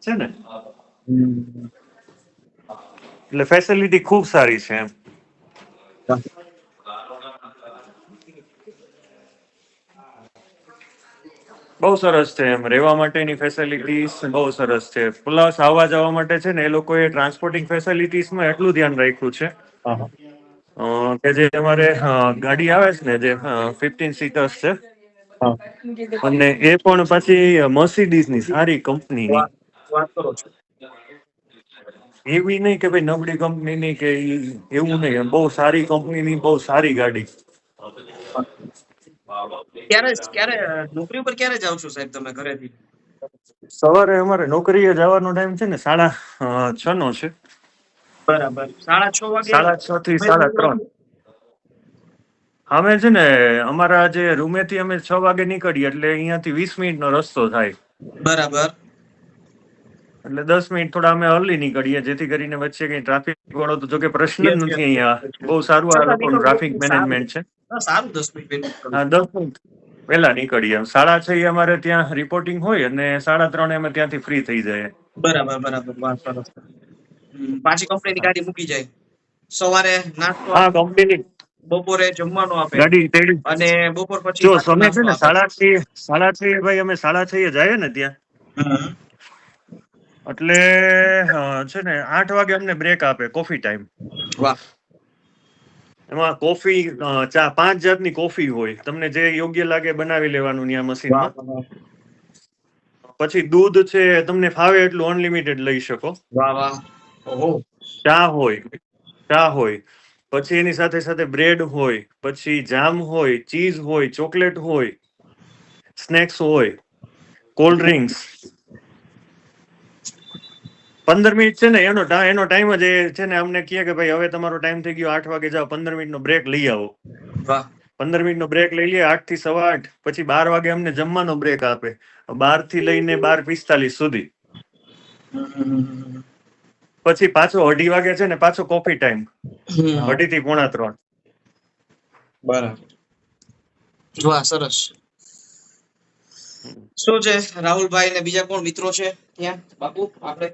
છે ને. એટલે ફેસિલિટી ખૂબ સારી છે એમ. બહુ સરસ છે એમ. રહેવા માટેની ફેસિલિટીઝ બહુ સરસ છે. પ્લસ આવવા જવા માટે છે ને એ લોકોએ ટ્રાન્સપોર્ટિંગ ફેસિલિટીઝમાં એટલું ધ્યાન રાખ્યું છે કે જે તમારે ગાડી આવે છે ને જે 15 સીટર્સ છે, અને એ પણ પછી મર્સિડીઝની સારી કંપનીની. વાત કરો છો. એવી નહીં કે ભાઈ નબળી કંપનીની કે એવું નહીં, બહુ સારી કંપનીની બહુ સારી ગાડી. ક્યારે ક્યારે નોકરી ઉપર ક્યારે જાવ છો સાહેબ તમે ઘરેથી? સવારે અમારે નોકરીએ જવાનો ટાઈમ છે ને 6:30 નો છે. બરાબર, 6:30 વાગે 6:30 થી તમે નીકળો 3:30. છો? અમે છે ને અમારા જે રૂમેથી અમે 6 વાગે નીકળીએ એટલે અહીંયાથી 20 મિનિટનો રસ્તો થાય. બરાબર. એટલે 10 મિનિટ થોડા અમે અર્લી નીકળીએ, જેથી કરીને વચ્ચે કઈ ટ્રાફિક વાળો તો જો કે પ્રશ્ન જ Yes, નથી. yes, અહીંયા yes, yes. બહુ સારું આ છતાં લોકોનું નીકળો ટ્રાફિક તો સારું. મેનેજમેન્ટ છે. હા, સારું 10 મિનિટ વહેલું નીકળો. હા, 10 મિનિટ પહેલા નીકળીએ. 6:30 અમારે ત્યાં રિપોર્ટિંગ હોય અને 3:30 અમે ત્યાંથી ફ્રી થઈ જાય. બરાબર બરાબર, વાહ, સરસ. પાછી કંપનીની ગાડી મૂકી જાય, સવારે નાસ્તો હા, આપે, કંપનીની બપોરે જમવાનું આપે ગાડી તેડી. અને બપોર પછી જો પાછો સમય છે નાસ્તો ને આપે. 6:30 ભાઈ અમે 6:30 જઈએ ને ત્યાં, હમ. એટલે છે ને 8 વાગે અમને બ્રેક આપે, કોફી ટાઈમ. વાહ. એમાં કોફી, ચા, 5 જાતની કોફી હોય, તમને જે યોગ્ય લાગે બનાવી લેવાનું ત્યાં વાહ, મશીનમાં. વાહ, પછી દૂધ છે તમને ફાવે એટલું અનલિમિટેડ લઈ શકો. વાહ, વાહ. ઓહો. ચા હોય, પછી એની સાથે સાથે બ્રેડ હોય, પછી જામ હોય, ચીઝ હોય, ચોકલેટ હોય, સ્નેક્સ હોય, કોલ્ડ ડ્રિંક્સ. 15 મિનિટ છે ને એનો ટાઈમ જ એ છે ને અમને કહે કે ભાઈ હવે તમારો ટાઈમ થઈ ગયો, 8 વાગે જાઓ, 15 મિનિટનો બ્રેક લઈ આવો. વાહ. 15 મિનિટનો બ્રેક લઈ લઈએ, 8 થી 8:15, પછી 12 વાગે અમને જમવાનો બ્રેક આપે, 12 થી લઈને 12:45 સુધી. હમ. પછી પાછો 2:30 વાગે છે ને પાછો કોફી ટાઈમ, 2:30 થી 2:45. બરાબર. વાહ, સરસ. શું છે રાહુલભાઈ ને બીજા કોણ મિત્રો છે ત્યાં બાપુ? આપણે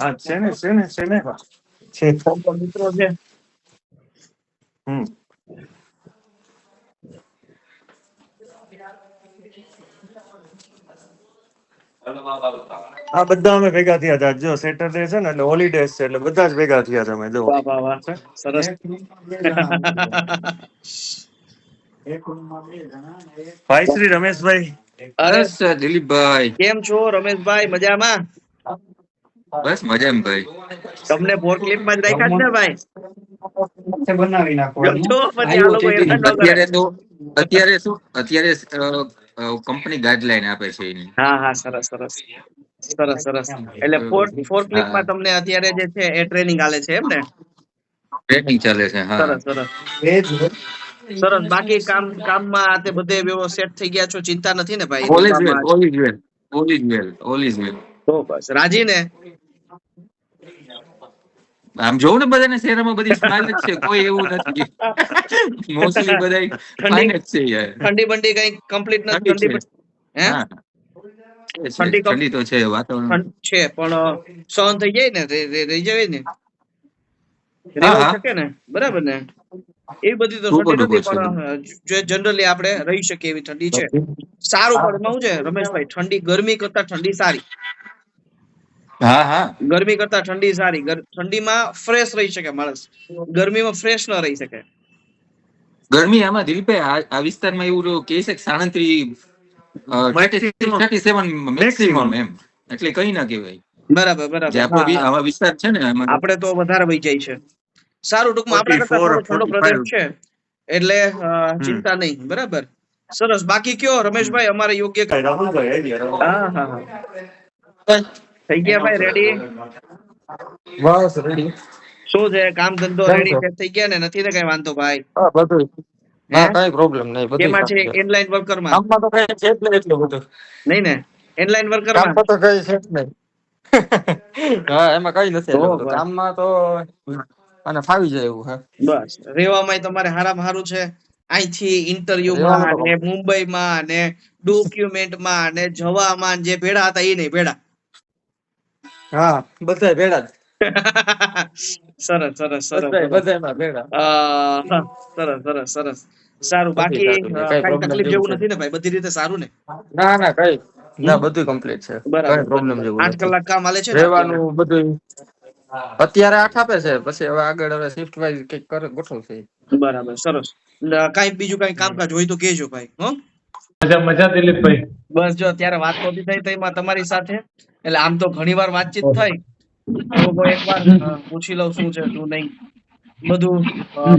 હા, છે ને છે. મિત્રો છે. હમ. આ બધા અમે ભેગા થયા હતા. જો સેટરડે છે ને એટલે હોલિડેઝ છે એટલે બધા જ ભેગા થયા છે અમે. જો વાહ વાહ વાહ, સરસ. ભાઈ શ્રી રમેશભાઈ. અરે, બસ દિલીપભાઈ, કેમ છો રમેશભાઈ? મજામાં? બસ મજામાં ભાઈ. તમને ફોર ક્લિપમાં જ રાખ્યા જ ને ભાઈ? બનાવી નાખવાનું. જો પછી આ લોકો હેરાન ન કરે. અત્યારે કંપની ગાઈડલાઈન આપે છે એની. હા હા, સરસ સરસ સરસ સરસ. એટલે ફોર ક્લિપમાં તમને અત્યારે જે છે એ ટ્રેનિંગ આલે છે એમ ને? ટ્રેનિંગ ચાલે છે. હા, સરસ સરસ સરસ. બાકી કામમાં તે બધે સેટ થઈ ગયા છો, ચિંતા નથી ને ભાઈ? ઓલ ઇઝ વેલ, ધંધામાં all is well, all is well, all is well. તો બસ રાજી ને? આમ જોઉં ને બધાને શહેરમાં બધી સ્માઇલ જ છે, કોઈ એવું નથી. મોસ્ટલી બધા ઠંડી ફાઇન જ છે યાર. ઠંડી બંડી કઈ કમ્પ્લીટ નથી? ઠંડી છે. હે? હા, ઠંડી તો છે, વાતાવરણ છે પણ સહન થઈ જાય ને? રહી જાય ને? હા રેવાય હા શકે ને? બરાબર ને? એવી બધી તો સુપર ઠંડી નથી, ડુપર છે. પણ જનરલી આપણે રહી શકીએ એવી ઠંડી છે. સારું, પણ એમાં શું છે રમેશભાઈ, ઠંડી ગરમી કરતા ઠંડી સારી. હા હા, ગરમી કરતા ઠંડી સારી. ઠંડીમાં ફ્રેશ રહી શકે માણસ, ગરમીમાં ફ્રેશ ન રહી શકે. ગરમી આમાં દિલીપભાઈ આ વિસ્તારમાં એવું કે છે કે 37 મેક્સિમમ એમ, એટલે કઈ ના કહેવાય. બરાબર જે બરાબર. આપણો આવા વિસ્તાર છે ને આમાં આપણે તો વધારે વહી જાય છે. સારું, ટૂંકમાં આપણા કરતા 44 થોડો ઠંડો પ્રદેશ 45. છે એટલે ચિંતા નહીં. બરાબર, સરસ. બાકી કયો રમેશભાઈ, અમારે યોગ્ય રાહુલભાઈ હા હા હા, થઈ ગયા ભાઈ રેડી? બસ રેડી. શું છે કામ ધંધો કેમ રેડી છો? સેટ થઈ ગયા ને? નથી ને કઈ વાંધો ભાઈ? હા બધું. હે, ના કઈ પ્રોબ્લેમ નહીં, બધું કેમાં છે? શાંતિ છે. ઇનલાઈન વર્કરમાં કામમાં તો કઈ છે જ નહીં એટલું બધું. નહીં ને? ઇનલાઈન વર્કરમાં કામમાં તો કઈ છે જ નહીં. હા એમાં કઈ નથી તો એટલું બધું. બસ કામમાં તો અને ફાવી જાય એવું. હા બસ. રેવામાં તમારે હારામાં હારું છે. અહીંથી રહેવાનું ઇન્ટરવ્યુમાં તો ને મુંબઈમાં ને ડોક્યુમેન્ટમાં ને જવામાં જે ભેડા હતા એ નહીં ભેડા. હા બધા ભેડા જ. સરસ સરસ સરસ સરસ. બધામાં ભેડા. સરસ સરસ સરસ. સારું, નથી બાકી થતું કઈ કઈ પ્રોબ્લેમ તકલીફ જેવું જેવું છે. નથી ને ભાઈ? બધી રીતે સારું ને? ના ના કઈ ના, હમ? બધું કમ્પ્લીટ છે. બરાબર કઈ પ્રોબ્લેમ બરાબર. જેવું 8 નથી. કલાક કામ હાલે છે ને અત્યારે? રહેવાનું બધું અત્યારે 8 આપે છે, પછી હવે આગળ હવે શિફ્ટ વાઇઝ કઈક ગોઠવશે. બરાબર, સરસ. કઈ બીજું કઈ કામકાજ હોય તો કેજો ભાઈ. હો, મજા મજા દિલીપભાઈ. બસ જો અત્યારે વાત નહોતી થઈ તો એમાં તમારી સાથે, એટલે આમ તો ઘણી વાર વાતચીત થઈ, તો એકવાર પૂછી લઉં શું છે શું નહીં. બધું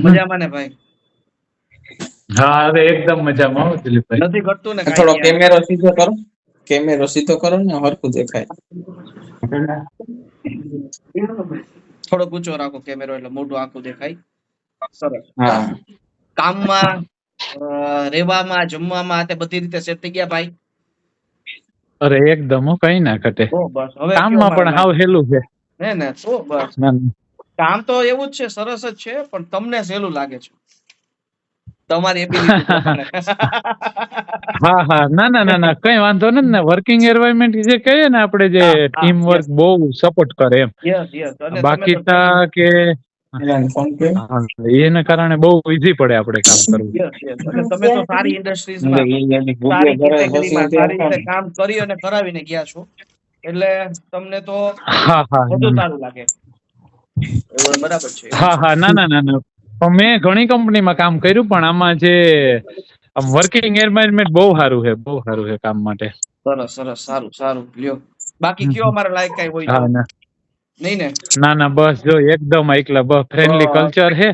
મજામાં ને ભાઈ? હા અરે એકદમ મજામાં હો દિલીપભાઈ. નથી ઘટતું ને થોડો કાંઈ કેમેરો સીધો કરો, કેમેરો સીધો કરો ને હરખું દેખાય. થોડો ઊંચો રાખો કેમેરો એટલે મોટું આખું દેખાય. સરસ. હા કામમાં રહેવામાં જમવામાં તે બધી રીતે સેટ થઈ ગયા ભાઈ? અરે એકદમ હો, કઈ ના ઘટે. તો બસ હવે કામમાં પણ હાવ હેલું છે. હે ને તો બસ ના, ના. કામ તો એવું જ છે, સરસ જ છે, પણ તમને સહેલું લાગે છે તમારી એબિલિટી પ્રમાણે. હા હા ના ના ના ના કઈ વાંધો નથી ને. વર્કિંગ એન્વાયરમેન્ટ જે કહીએ ને આપણે, જે ટીમ વર્ક બહુ સપોર્ટ કરે એમ. Yes yes. અને બાકી તમે તો કે હા, એના કારણે બહુ ઈઝી પડે આપણે કામ કરવું. Yes yes. અને તમે તો સારી ઇન્ડસ્ટ્રીઝમાં સારી કેટેગરીમાં સારી રીતે કામ કરી અને કરાવીને ગયા છો, એટલે તમને તો હા હા વધુ સારું લાગે. એવું બરાબર છે. હા હા ના ના ના ના પણ મેં ઘણી કંપનીમાં કામ કર્યું, પણ આમાં જે વર્કિંગ એન્વાયરમેન્ટ બહુ સારું છે, બહુ સારું છે કામ માટે. સરસ સરસ. સારું સારું. લ્યો બાકી કયો અમારા લાયક કઈ હોય તો. હા ના નહીં ને? ના ના બસ જો એકદમ એકલા બસ ફ્રેન્ડલી કલ્ચર છે,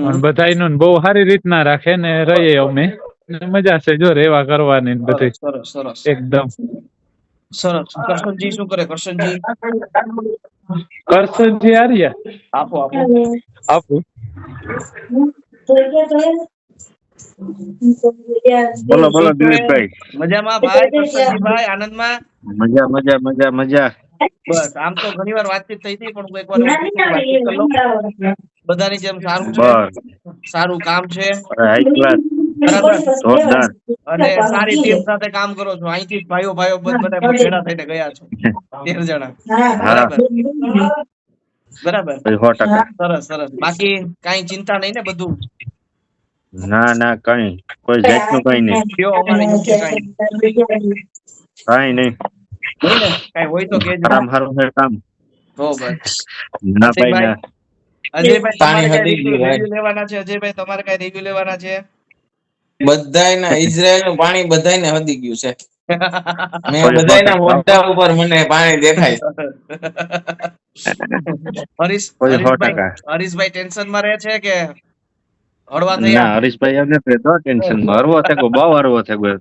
અને બધાયનું બહુ સારી રીતના રાખે ને રહીએ અમે. મજા છે જો રેવા કરવાની ને બધી સરસ સરસ એકદમ. સરસ. કરશનજી શું કરે? કરશનજી કરશનજી આર્યા આપો આપો. આપું. બોલો બોલો દિલીપભાઈ. મજામાં ભાઈ? કરશનજી ભાઈ આનંદમાં? મજા મજા મજા મજા. બસ આમ તો ઘણી વાર વાતચીત થઈ હતી, પણ હું એકવાર એવું કીધું કે વાતચીત કરી લઉં. બધાની જેમ સારું છે, બસ સારું કામ છે, હાઈ ક્લાસ બરાબર, જોરદાર. અને સારી ટીમ સાથે કામ કરો છો. અહીંથી જ ભાઈઓ ભાઈઓ બધા ભેગા થઈને ગયા છો 13 જણા. હા બરાબર બરાબર. 100%. સરસ સરસ. બાકી કાંઈ ચિંતા નહીં ને? બધું ના ના કઈ કોઈ જાતનું કઈ નહીં. કયો અમારે યોગ્ય કાંઈ કઈ નહીં. નહીં ને? કાંઈ હોય તો કહેજો. આરામ સારું છે કામ. તો બસ. ના ભાઈ ના. અજયભાઈ તમારે પાણી કાંઈ હદી ગયું ભાઈ. રિવ્યુ લેવાના છે? અજયભાઈ તમારે કાંઈ રિવ્યુ લેવાના છે? બધાયના ઇઝરાયલ નું પાણી બધાયને હદી ગયું છે. મેં બધાયના મોઢા ઉપર મને પાણી દેખાય. હરીશભાઈ ટેન્શન માં રહે છે કે હળવા થયા? ના હરીશભાઈ એમ નથી તો ટેન્શન માં હરવો થયો, બહુ હરવો થયો.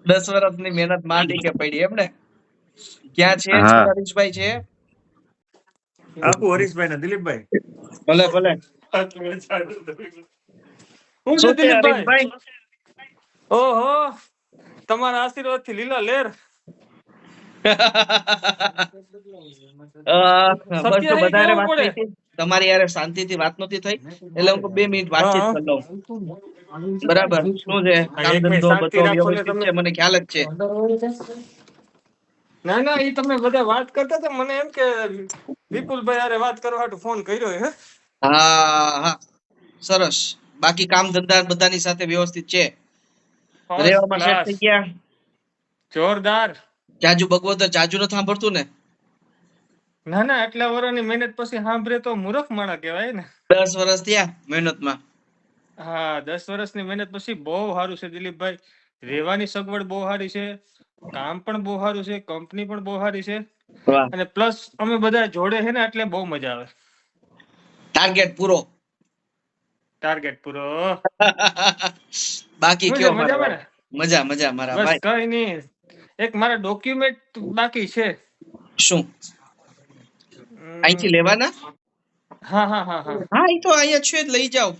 10 વર્ષની મહેનત માંડી કે પડી એમ ને? ક્યાં છે હરીશભાઈ? છે આપું હરીશભાઈ ને દિલીપભાઈ. ભલે ભલે. શું છે દિલીપભાઈ? હરીશભાઈ ઓહો, તમારા આશીર્વાદ થી લીલા લેર. બસ તો બધાને વાત થઈ હતી. તમારી યાર શાંતિથી વાત નહોતી થઈ, એટલે હું 2 મિનિટ વાતચીત કરી લઉં. બરાબર. શું છે કામ ધંધો બધો વ્યવસ્થિત છે? મને ખ્યાલ જ છે. ના ના ઈ તમે બધા વાત કરતા હતા, મને એમ કે વિપુલભાઈ હારે વાત કરવા હાટુ ફોન કર્યો હે. હા હા સરસ. બાકી કામ ધંધા બધાની સાથે વ્યવસ્થિત છે? રહેવામાં સેટ થઈ ગયા? જોરદાર. જાજુ ભગવત જાજુ ન સાંભળતું ને? ના ના આટલા વર્ષની મહેનત પછી સાંભળે તો મૂર્ખ માણસ કહેવાય ને. 10 વર્ષ થયા મહેનતમાં. હા 10 વર્ષની મહેનત પછી બહુ સારું છે દિલીપભાઈ. રહેવાની સગવડ બહુ સારી છે, કામ પણ બહુ સારું છે, કંપની પણ બહુ સારી છે, અને પ્લસ અમે બધા જોડે છે ને એટલે બહુ મજા આવે. ટાર્ગેટ પૂરો. ટાર્ગેટ પૂરો. બાકી કયો મજા મજા મારા બસ ભાઈ. કઈ નહીં, એક મારા ડોક્યુમેન્ટ બાકી છે. શું અહીંથી લેવાના? હા હા હા હા હા એ તો અહીંયા છે જ, લઈ જાઓ.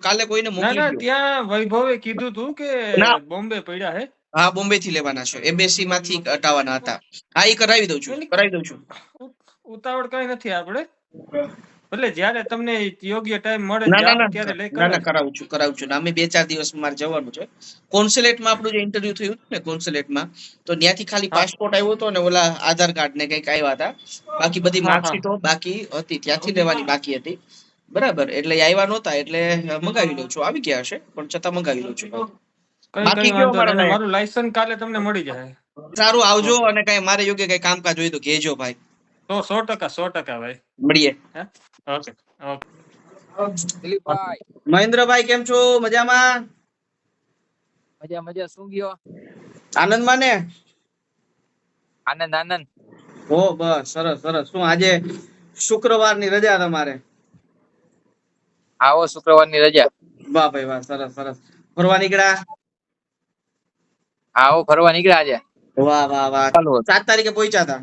કાલે કોઈને ના મોકલી ના દો. ત્યાં વૈભવે કીધું તું કે ના. બોમ્બે પડ્યા હે. હા બોમ્બે થી લેવાના છે, એમ્બેસી માંથી હટાવવાના હતા. હા એ કરાવી દઉં છું. ઉતાવળ કઈ નથી આપણે, એટલે જ્યારે તમને યોગ્ય ટાઈમ મળે ના જાઓ ત્યારે લઈ ના ના કરાવી. કરાવું છું. અમે 2-4 દિવસમાં મારે જવાનું છે. કોન્સ્યુલેટમાં આપણું જે ઇન્ટરવ્યુ થયું હતું ને કોન્સ્યુલેટમાં, તો ત્યાંથી ખાલી પાસપોર્ટ આવ્યો હતો ને ઓલા આધાર કાર્ડ ને કઈક આવ્યા હતા. બાકી બધી માર્કશીટો બાકી હતી, ત્યાંથી લેવાની બાકી હતી. બરાબર. એટલે આવ્યા નહોતા, એટલે મંગાવી લઉં છું. આવી ગયા હશે પણ છતાં મંગાવી લઉં છું. બાકી કયો મારું લાયસન્સ કાલે તમને મળી જાય. સારું આવજો, અને કઈ મારે યોગ્ય કઈ કામકાજ હોય તો કહેજો ભાઈ. તો 100% ભાઈ મળીએ. Okay okay. મહેન્દ્રભાઈ કેમ છો? મજામાં? મજા મજા. શું ગયો? આનંદમાં ને? આનંદ આનંદ. ઓ બસ સરસ સરસ. શું આજે શુક્રવારની રજા તમારે? આવો શુક્રવારની રજા. વાહ ભાઈ વાહ, સરસ સરસ. ફરવા નીકળ્યા? આવો ફરવા નીકળ્યા આજે. વાહ વાહ વાહ. ચાલુ હતું. 7 તારીખે પહોંચ્યા હતા,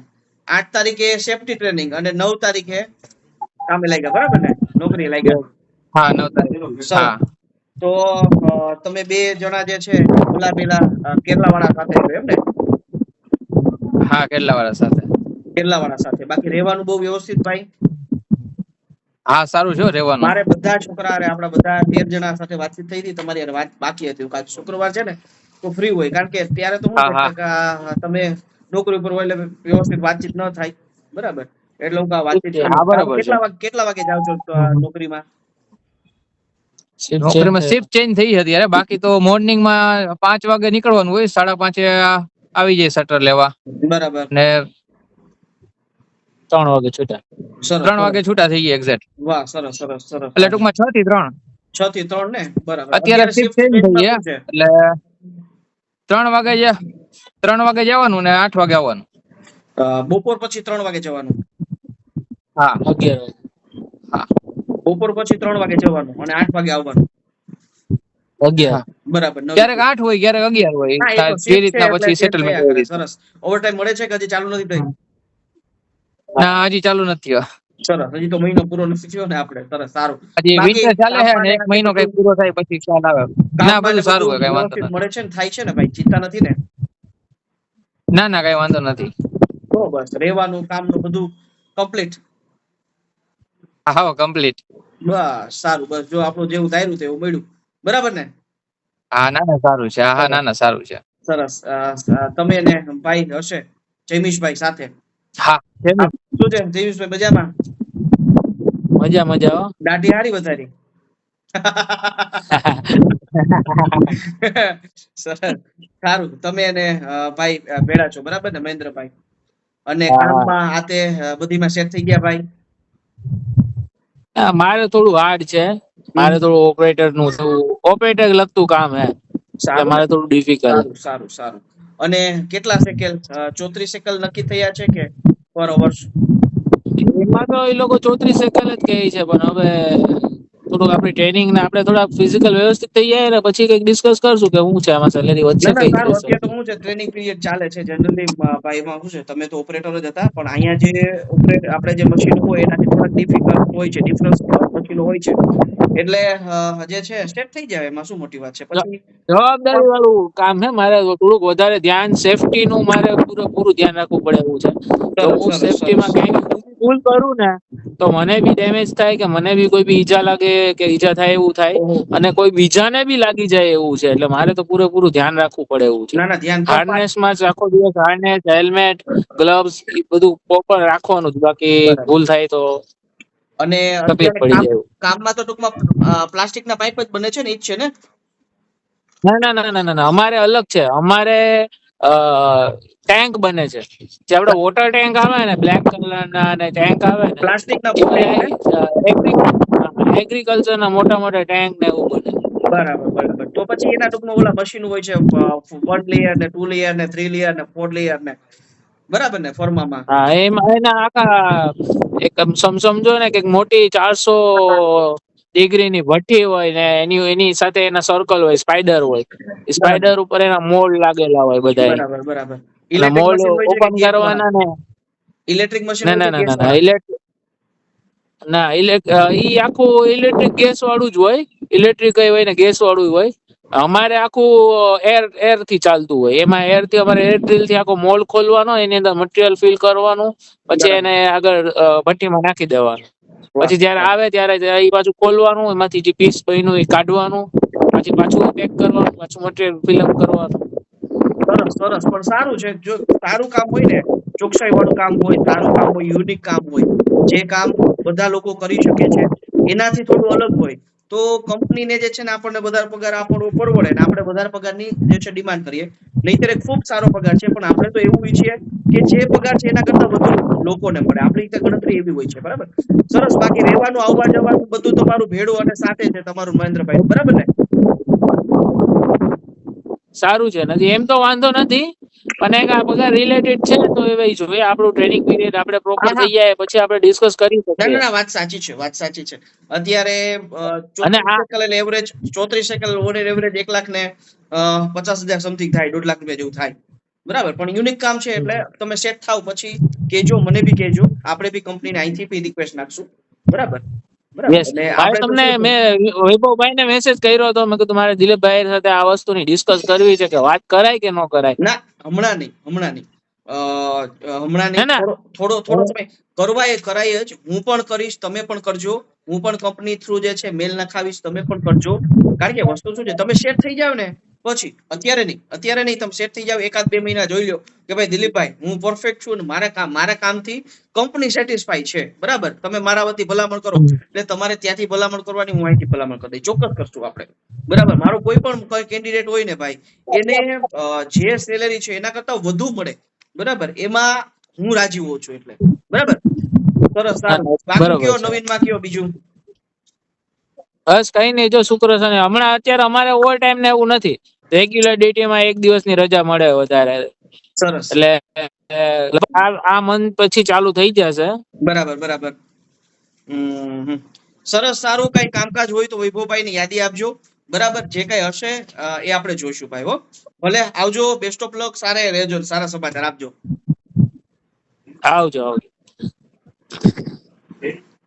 8 તારીખે સેફટી ટ્રેનિંગ અને 9 તારીખે કામે લાગ્યા, બરાબર ને? નોકરી લાગ્યા. હા 9 તારીખ. સરસ. હા તો તમે 2 જણા જે છે ઓલા પેલા કેરલા વાળા સાથે છો એમ ને? હા કેટલા વાળા સાથે. કેરલા વાળા સાથે. બાકી રહેવાનું બહુ વ્યવસ્થિત ભાઈ? હા સારું છે હો રહેવાનું. મારે બધા છોકરા આપણા બધા 13 જણા સાથે વાતચીત થઈ હતી, તમારી હારે વાત બાકી હતી. કાલ શુક્રવાર છે ને તો ફ્રી હોય, કારણ કે ત્યારે તો હા શું હા છે કે તમે નોકરી ઉપર હોય એટલે વ્યવસ્થિત વાતચીત ન થાય, બરાબર? એટલે હું વાતચીત કરું. હા બરાબર છે. કેટલા વાગે જાવ છો નોકરીમાં? નોકરીમાં શિફ્ટ ચેન્જ થઈ હતી યાર. બાકી તો મોર્નિંગ માં 5 વાગે નીકળવાનું હોય, 5:30 આવી જાય શટર લેવા. બરાબર. ને 3 વાગે છૂટા. સરસ 3 વાગે છૂટા થઈ ગયા એક્ઝેક્ટ. વાહ સરસ સરસ સરસ. એટલે ટૂંકમાં 6 થી 3. 6 થી 3 ને? બરાબર. અત્યારે શિફ્ટ ચેન્જ થઈ ગયા છે એટલે 3 વાગે જવાનું ને 8 વાગે આવવાનું. બપોર પછી 3 વાગે જવાનું? હા 11. હા બપોર પછી 3 વાગે જવાનું અને 8 વાગે આવવાનું? 11. બરાબર. ક્યારેક 8 હોય, ક્યારેક 11 હોય. હા, એ તો જે shift છે રીતના એટલે પછી shift સેટલમેન્ટ થયા એવી કરે. રીતના. સરસ. ઓવરટાઈમ મળે છે કે હજી ચાલુ નથી થઈ? ના હજી ચાલુ નથી થયો. સરસ. હજી તો મહિનો પૂરો નથી થયો ને આપણે. સરસ સારું. હજી બાકી વિન્ટર ચાલે છે ને કામમાં 1 મહિનો કઈ પૂરો થાય પછી ખ્યાલ આવે. ના કામમાં બધું ને સારું બધું હોય, કઈ વાંધો વ્યવસ્થિત નથી. મળે છે ને, થાય છે ને ભાઈ? ચિંતા નથી ને? ના કઈ વાંધો નથી. તો બસ રહેવાનું કામનું બધું કમ્પ્લીટ? હા કમ્પ્લીટ. બસ સારું. બસ જો આપણું જેવું ધાર્યું એવું મળ્યું, બરાબર ને? હા ના સારું છે. હા ના સારું છે. સરસ. તમે ને ભાઈ હશે જયમીશભાઈ સાથે? હા શું છે જયમીશભાઈ, મજામાં? મજા. દાઢી હારી વધારી? સરસ. સારું. તમે અને ભાઈ ભેળા છો, બરાબર ને મહેન્દ્રભાઈ? અને કામમાં આતે બધીમાં સેટ થઈ ગયા ભાઈ? મારે થોડું હાર્ડ છે. મારે થોડું ઓપરેટર લગતું કામ હે, એટલે સારું ને? મારે થોડું ડિફિકલ્ટ. સારું સારું. અને કેટલા સેકલ? 34 સેકલ નક્કી થયા છે કે પર અવર્સ? એમાં તો એ લોકો 34 સેકન્ડ જ કહે છે, પણ હવે થોડુંક આપણી ટ્રેનિંગ ને આપણે થોડા ફિઝિકલ વ્યવસ્થિત થઈ જાય ને પછી કઈક ડિસ્કસ કરશું કે શું છે આમાં સેલેરી વધશે ના કઈ સારું. રહેશે. અત્યારે તો શું છે, ટ્રેનિંગ પીરિયડ ચાલે છે જનરલી ભાઈ. એમાં શું છે, તમે તો ઓપરેટર જ હતા, પણ અહીંયા જે આપણે જે મશીનો હોય એનાથી થોડાક ડિફિકલ્ટ હોય છે, ડિફરન્સ મશીનો હોય છે, એટલે જે છે સ્ટેપ થઈ જાય. એમાં શું મોટી વાત છે? પછી જવાબદારી વાળું કામ છે. મારે થોડુંક વધારે ધ્યાન સેફટી નું મારે પૂરું ધ્યાન રાખવું પડે એવું છે. જો હું સરસ સેફટીમાં કઈ ભૂલ કરું ને તો મને બી ડેમેજ થાય, કે મને બી કોઈ બી ઈજા લાગે કે ઈજા થાય એવું થાય, અને કોઈ બીજાને બી લાગી જાય એવું છે. એટલે મારે તો પૂરેપૂરું ધ્યાન રાખવું પડે એવું છે. ના ના, ધ્યાન તો હાર્ડનેસ માં જ આખો દિવસ હાર્ડનેસ, હેલ્મેટ, ગ્લવ્સ એ બધું પ્રોપર રાખવાનું જ. બાકી ભૂલ થાય તો અને તકલીફ અત્યારે પડી જાય. કામમાં તો ટૂંકમાં પ્લાસ્ટિકના પાઇપ જ બને છે ને? ઈ જ છે ને? ના અમારે અલગ છે. અમારે ટેન્ક બને છે. જે આપડે વોટર ટેન્ક આવે ને, બ્લેક કલર ના ટેન્ક આવે ને, પ્લાસ્ટિકના એગ્રીકલ્ચર ના મોટા ટેન્ક ને એવું બને. બરાબર. તો પછી એના ટૂંકમાં ઓલા મશીન હોય છે 1 લેયર ને 2 લેયર ને 3 લેયર ને 4 લેયર ને, બરાબર ને? ફર્મામાં હા એમાં એના આખા એક સમજો ને કે મોટી 400 ડિગ્રીની ભઠ્ઠી હોય ને એની સાથે એના સર્કલ હોય, સ્પાઈડર હોય. સ્પાઈડર ઉપર એના મોલ્ડ લાગેલા હોય બધા. બરાબર. અને ઇલેક્ટ્રિક મોલ્ડ મશીન હોય છે કે ઓપન ગેસ વાળા? કરવાના ને ઇલેક્ટ્રિક મશીન હોય છે ગેસ ના વાળા? ઈ આખું ઇલેક્ટ્રિક ગેસ વાળું જ હોય. ઇલેક્ટ્રિક હોય ને ગેસ વાળું હોય. અમારે આખું એર થી ચાલતું હોય. એમાં એર થી અમારે એર ડ્રીલ થી આખો મોલ્ડ ખોલવાનો, એની અંદર મટીરિયલ ફિલ કરવાનું, પછી એને આગળ ભઠ્ઠીમાં નાખી દેવાનું. પછી જયારે આવે ત્યારે એ પાછું ખોલવાનું, એમાંથી જે પીસ બન્યું એ કાઢવાનું, પછી પાછું પેક કરવાનું, પાછું મટીરિયલ ફિલઅપ કરવાનું. સરસ. પણ સારું છે. જો સારું કામ હોય ને, ચોકસાઈ વાળું કામ હોય, સારું કામ હોય, યુનિક કામ હોય, જે કામ બધા લોકો કરી શકે છે, એનાથી થોડું અલગ હોય, તો કંપનીને જે છે ને આપણને વધારે પગાર આપવો પરવડે ને આપણે વધારે પગારની જે છે ડિમાન્ડ કરીએ. નહીંતર ખૂબ સારો પગાર છે, પણ આપણે તો એવું ઈચ્છીએ કે જે પગાર છે એના કરતા વધુ લોકોને મળે. આપણી રીતે ગણતરી એવી હોય છે, બરાબર? સરસ. બાકી રહેવાનું, આવવા જવાનું બધું તમારું ભેડું અને સાથે છે તમારું મહેન્દ્રભાઈ, બરાબર ને? સારું છે. નથી એમ તો વાંધો નથી, અને આ બધા રિલેટેડ છે તો એ ભાઈ જોઈએ આપણું ટ્રેનિંગ પીરિયડ આપણે પ્રોપર થઈ જાય પછી આપણે ડિસ્કસ કરી શકીએ. ના વાત સાચી છે, વાત સાચી છે. અત્યારે અને 34 second average 34 second on average 1,50,000 something થાય, 1.5 લાખ રૂપિયા જેવું થાય, બરાબર. પણ યુનિક કામ છે એટલે તમે સેટ થાવ પછી કેજો, મને બી કેજો, આપણે બી કંપનીને અહીંથી બી રિક્વેસ્ટ નાખશું, બરાબર. યસ ભાઈ, તમને મેં વૈભવભાઈ ને મેસેજ કર્યો હતો, મેં કીધું મારે દિલીપભાઈ સાથે આ વસ્તુની ડિસ્કસ કરવી છે કે વાત કરાય કે ન કરાય. ના હમણાં નહીં થોડો સમય કરવા એ કરાય જ. હું પણ કરીશ, તમે પણ કરજો. હું પણ કંપની થ્રુ જે છે મેલ નખાવીશ, તમે પણ કરજો. કારણ કે વસ્તુ શું છે, તમે સેટ થઈ જાવ ને પછી અત્યારે નહીં તમે સેટ થઈ જાવ, 1-2 મહિના જોઈ લો કે ભાઈ દિલીપભાઈ હું પરફેક્ટ છું ને મારા કામથી કંપની સેટિસ્ફાઈ છે, બરાબર. તમે મારા વતી ભલામણ કરો એટલે તમારે ત્યાંથી ભલામણ કરવાની, હું અહીંથી ભલામણ કરી દઈ, ચોક્કસ કરશું આપણે, બરાબર. મારો કોઈ પણ કેન્ડિડેટ હોય ને ભાઈ, એને જે સેલેરી છે એના કરતા વધુ મળે, બરાબર, એમાં હું રાજી હોઉં છું, એટલે બરાબર. સરસ, સારું. બાકી કયો નવીનમાં કયો બીજું? બસ કઈ નહીં, જો શુક્ર શનિ હમણાં અત્યારે અમારે ઓવર ટાઈમ ને એવું નથી, રેગ્યુલર ડ્યુટીમાં 1 દિવસની રજા મળે વધારે. સરસ. એટલે આ મંથ પછી ચાલુ થઈ જશે. બરાબર. સરસ, સારું. કઈ કામકાજ હોય તો વૈભવભાઈ ની યાદી આપજો, બરાબર. જે કઈ હશે એ આપણે જોઈશું ભાઈ. હો, ભલે આવજો, બેસ્ટ ઓફ લક, સારા રહેજો, સારા સમાચાર આપજો. આવજો.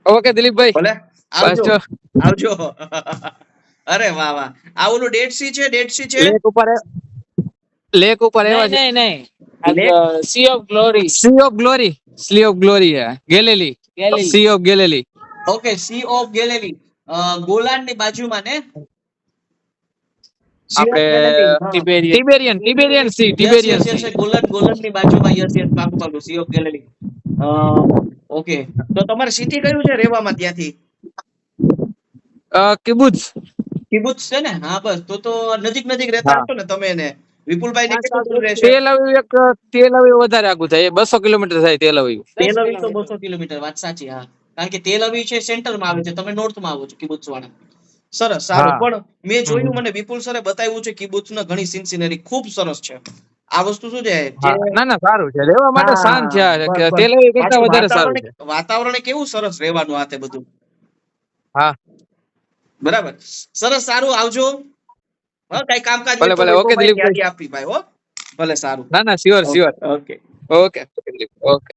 ઓકે દિલીપભાઈ, ભલે આવજો. અરે વાહ. આ ઓલું ડેડ સી છે લેક ઉપર એવા છે. નહીં, સી ઓફ ગ્લોરી હે, Galilee, sea of Galilee. Okay, sea of Galilee, Golan ની બાજુમાં ને ટિબેરિયન સી, ગોલન ની બાજુમાં. યસ, પાકું, સી ઓફ ગેલેરી. ઓકે, તો તમારે સિટી કયું છે રહેવામાં ત્યાંથી? કિબુત્સ છે ને? હા, બસ તો નજીક રહેતા હશો ને તમે ને વિપુલભાઈ ને? કેટલું દૂર રહેશે? તેલ અવીવ વધારે આગું થાય, 200 કિલોમીટર થાય તેલ અવીવ. તો 200 કિલોમીટર, વાત સાચી. હા, કારણ કે તેલ અવીવ છે સેન્ટરમાં આવે છે, તમે નોર્થમાં આવો છો, કિબુત્સ વાળા. સરસ, સારું. પણ મેં જોયું, મને વિપુલ સરે બતાવ્યું છે કિબુત્સ ના ઘણી સીન સિનરી ખૂબ સરસ છે. આ વસ્તુ શું છે, ના સારું છે, રહેવા માટે શાંત છે, તેલ અવીવ કરતા વધારે સારું છે. વાતાવરણ કેવું સરસ રહેવાનું આ તે બધું. હા, બરાબર. સરસ, સારું. આવજો. કઈ કામકાજ ભલે. ઓકે દિલીપભાઈ, આપી ભાઈ. હો, ભલે, સારું. ના સ્યોર. ઓકે. ઓકે.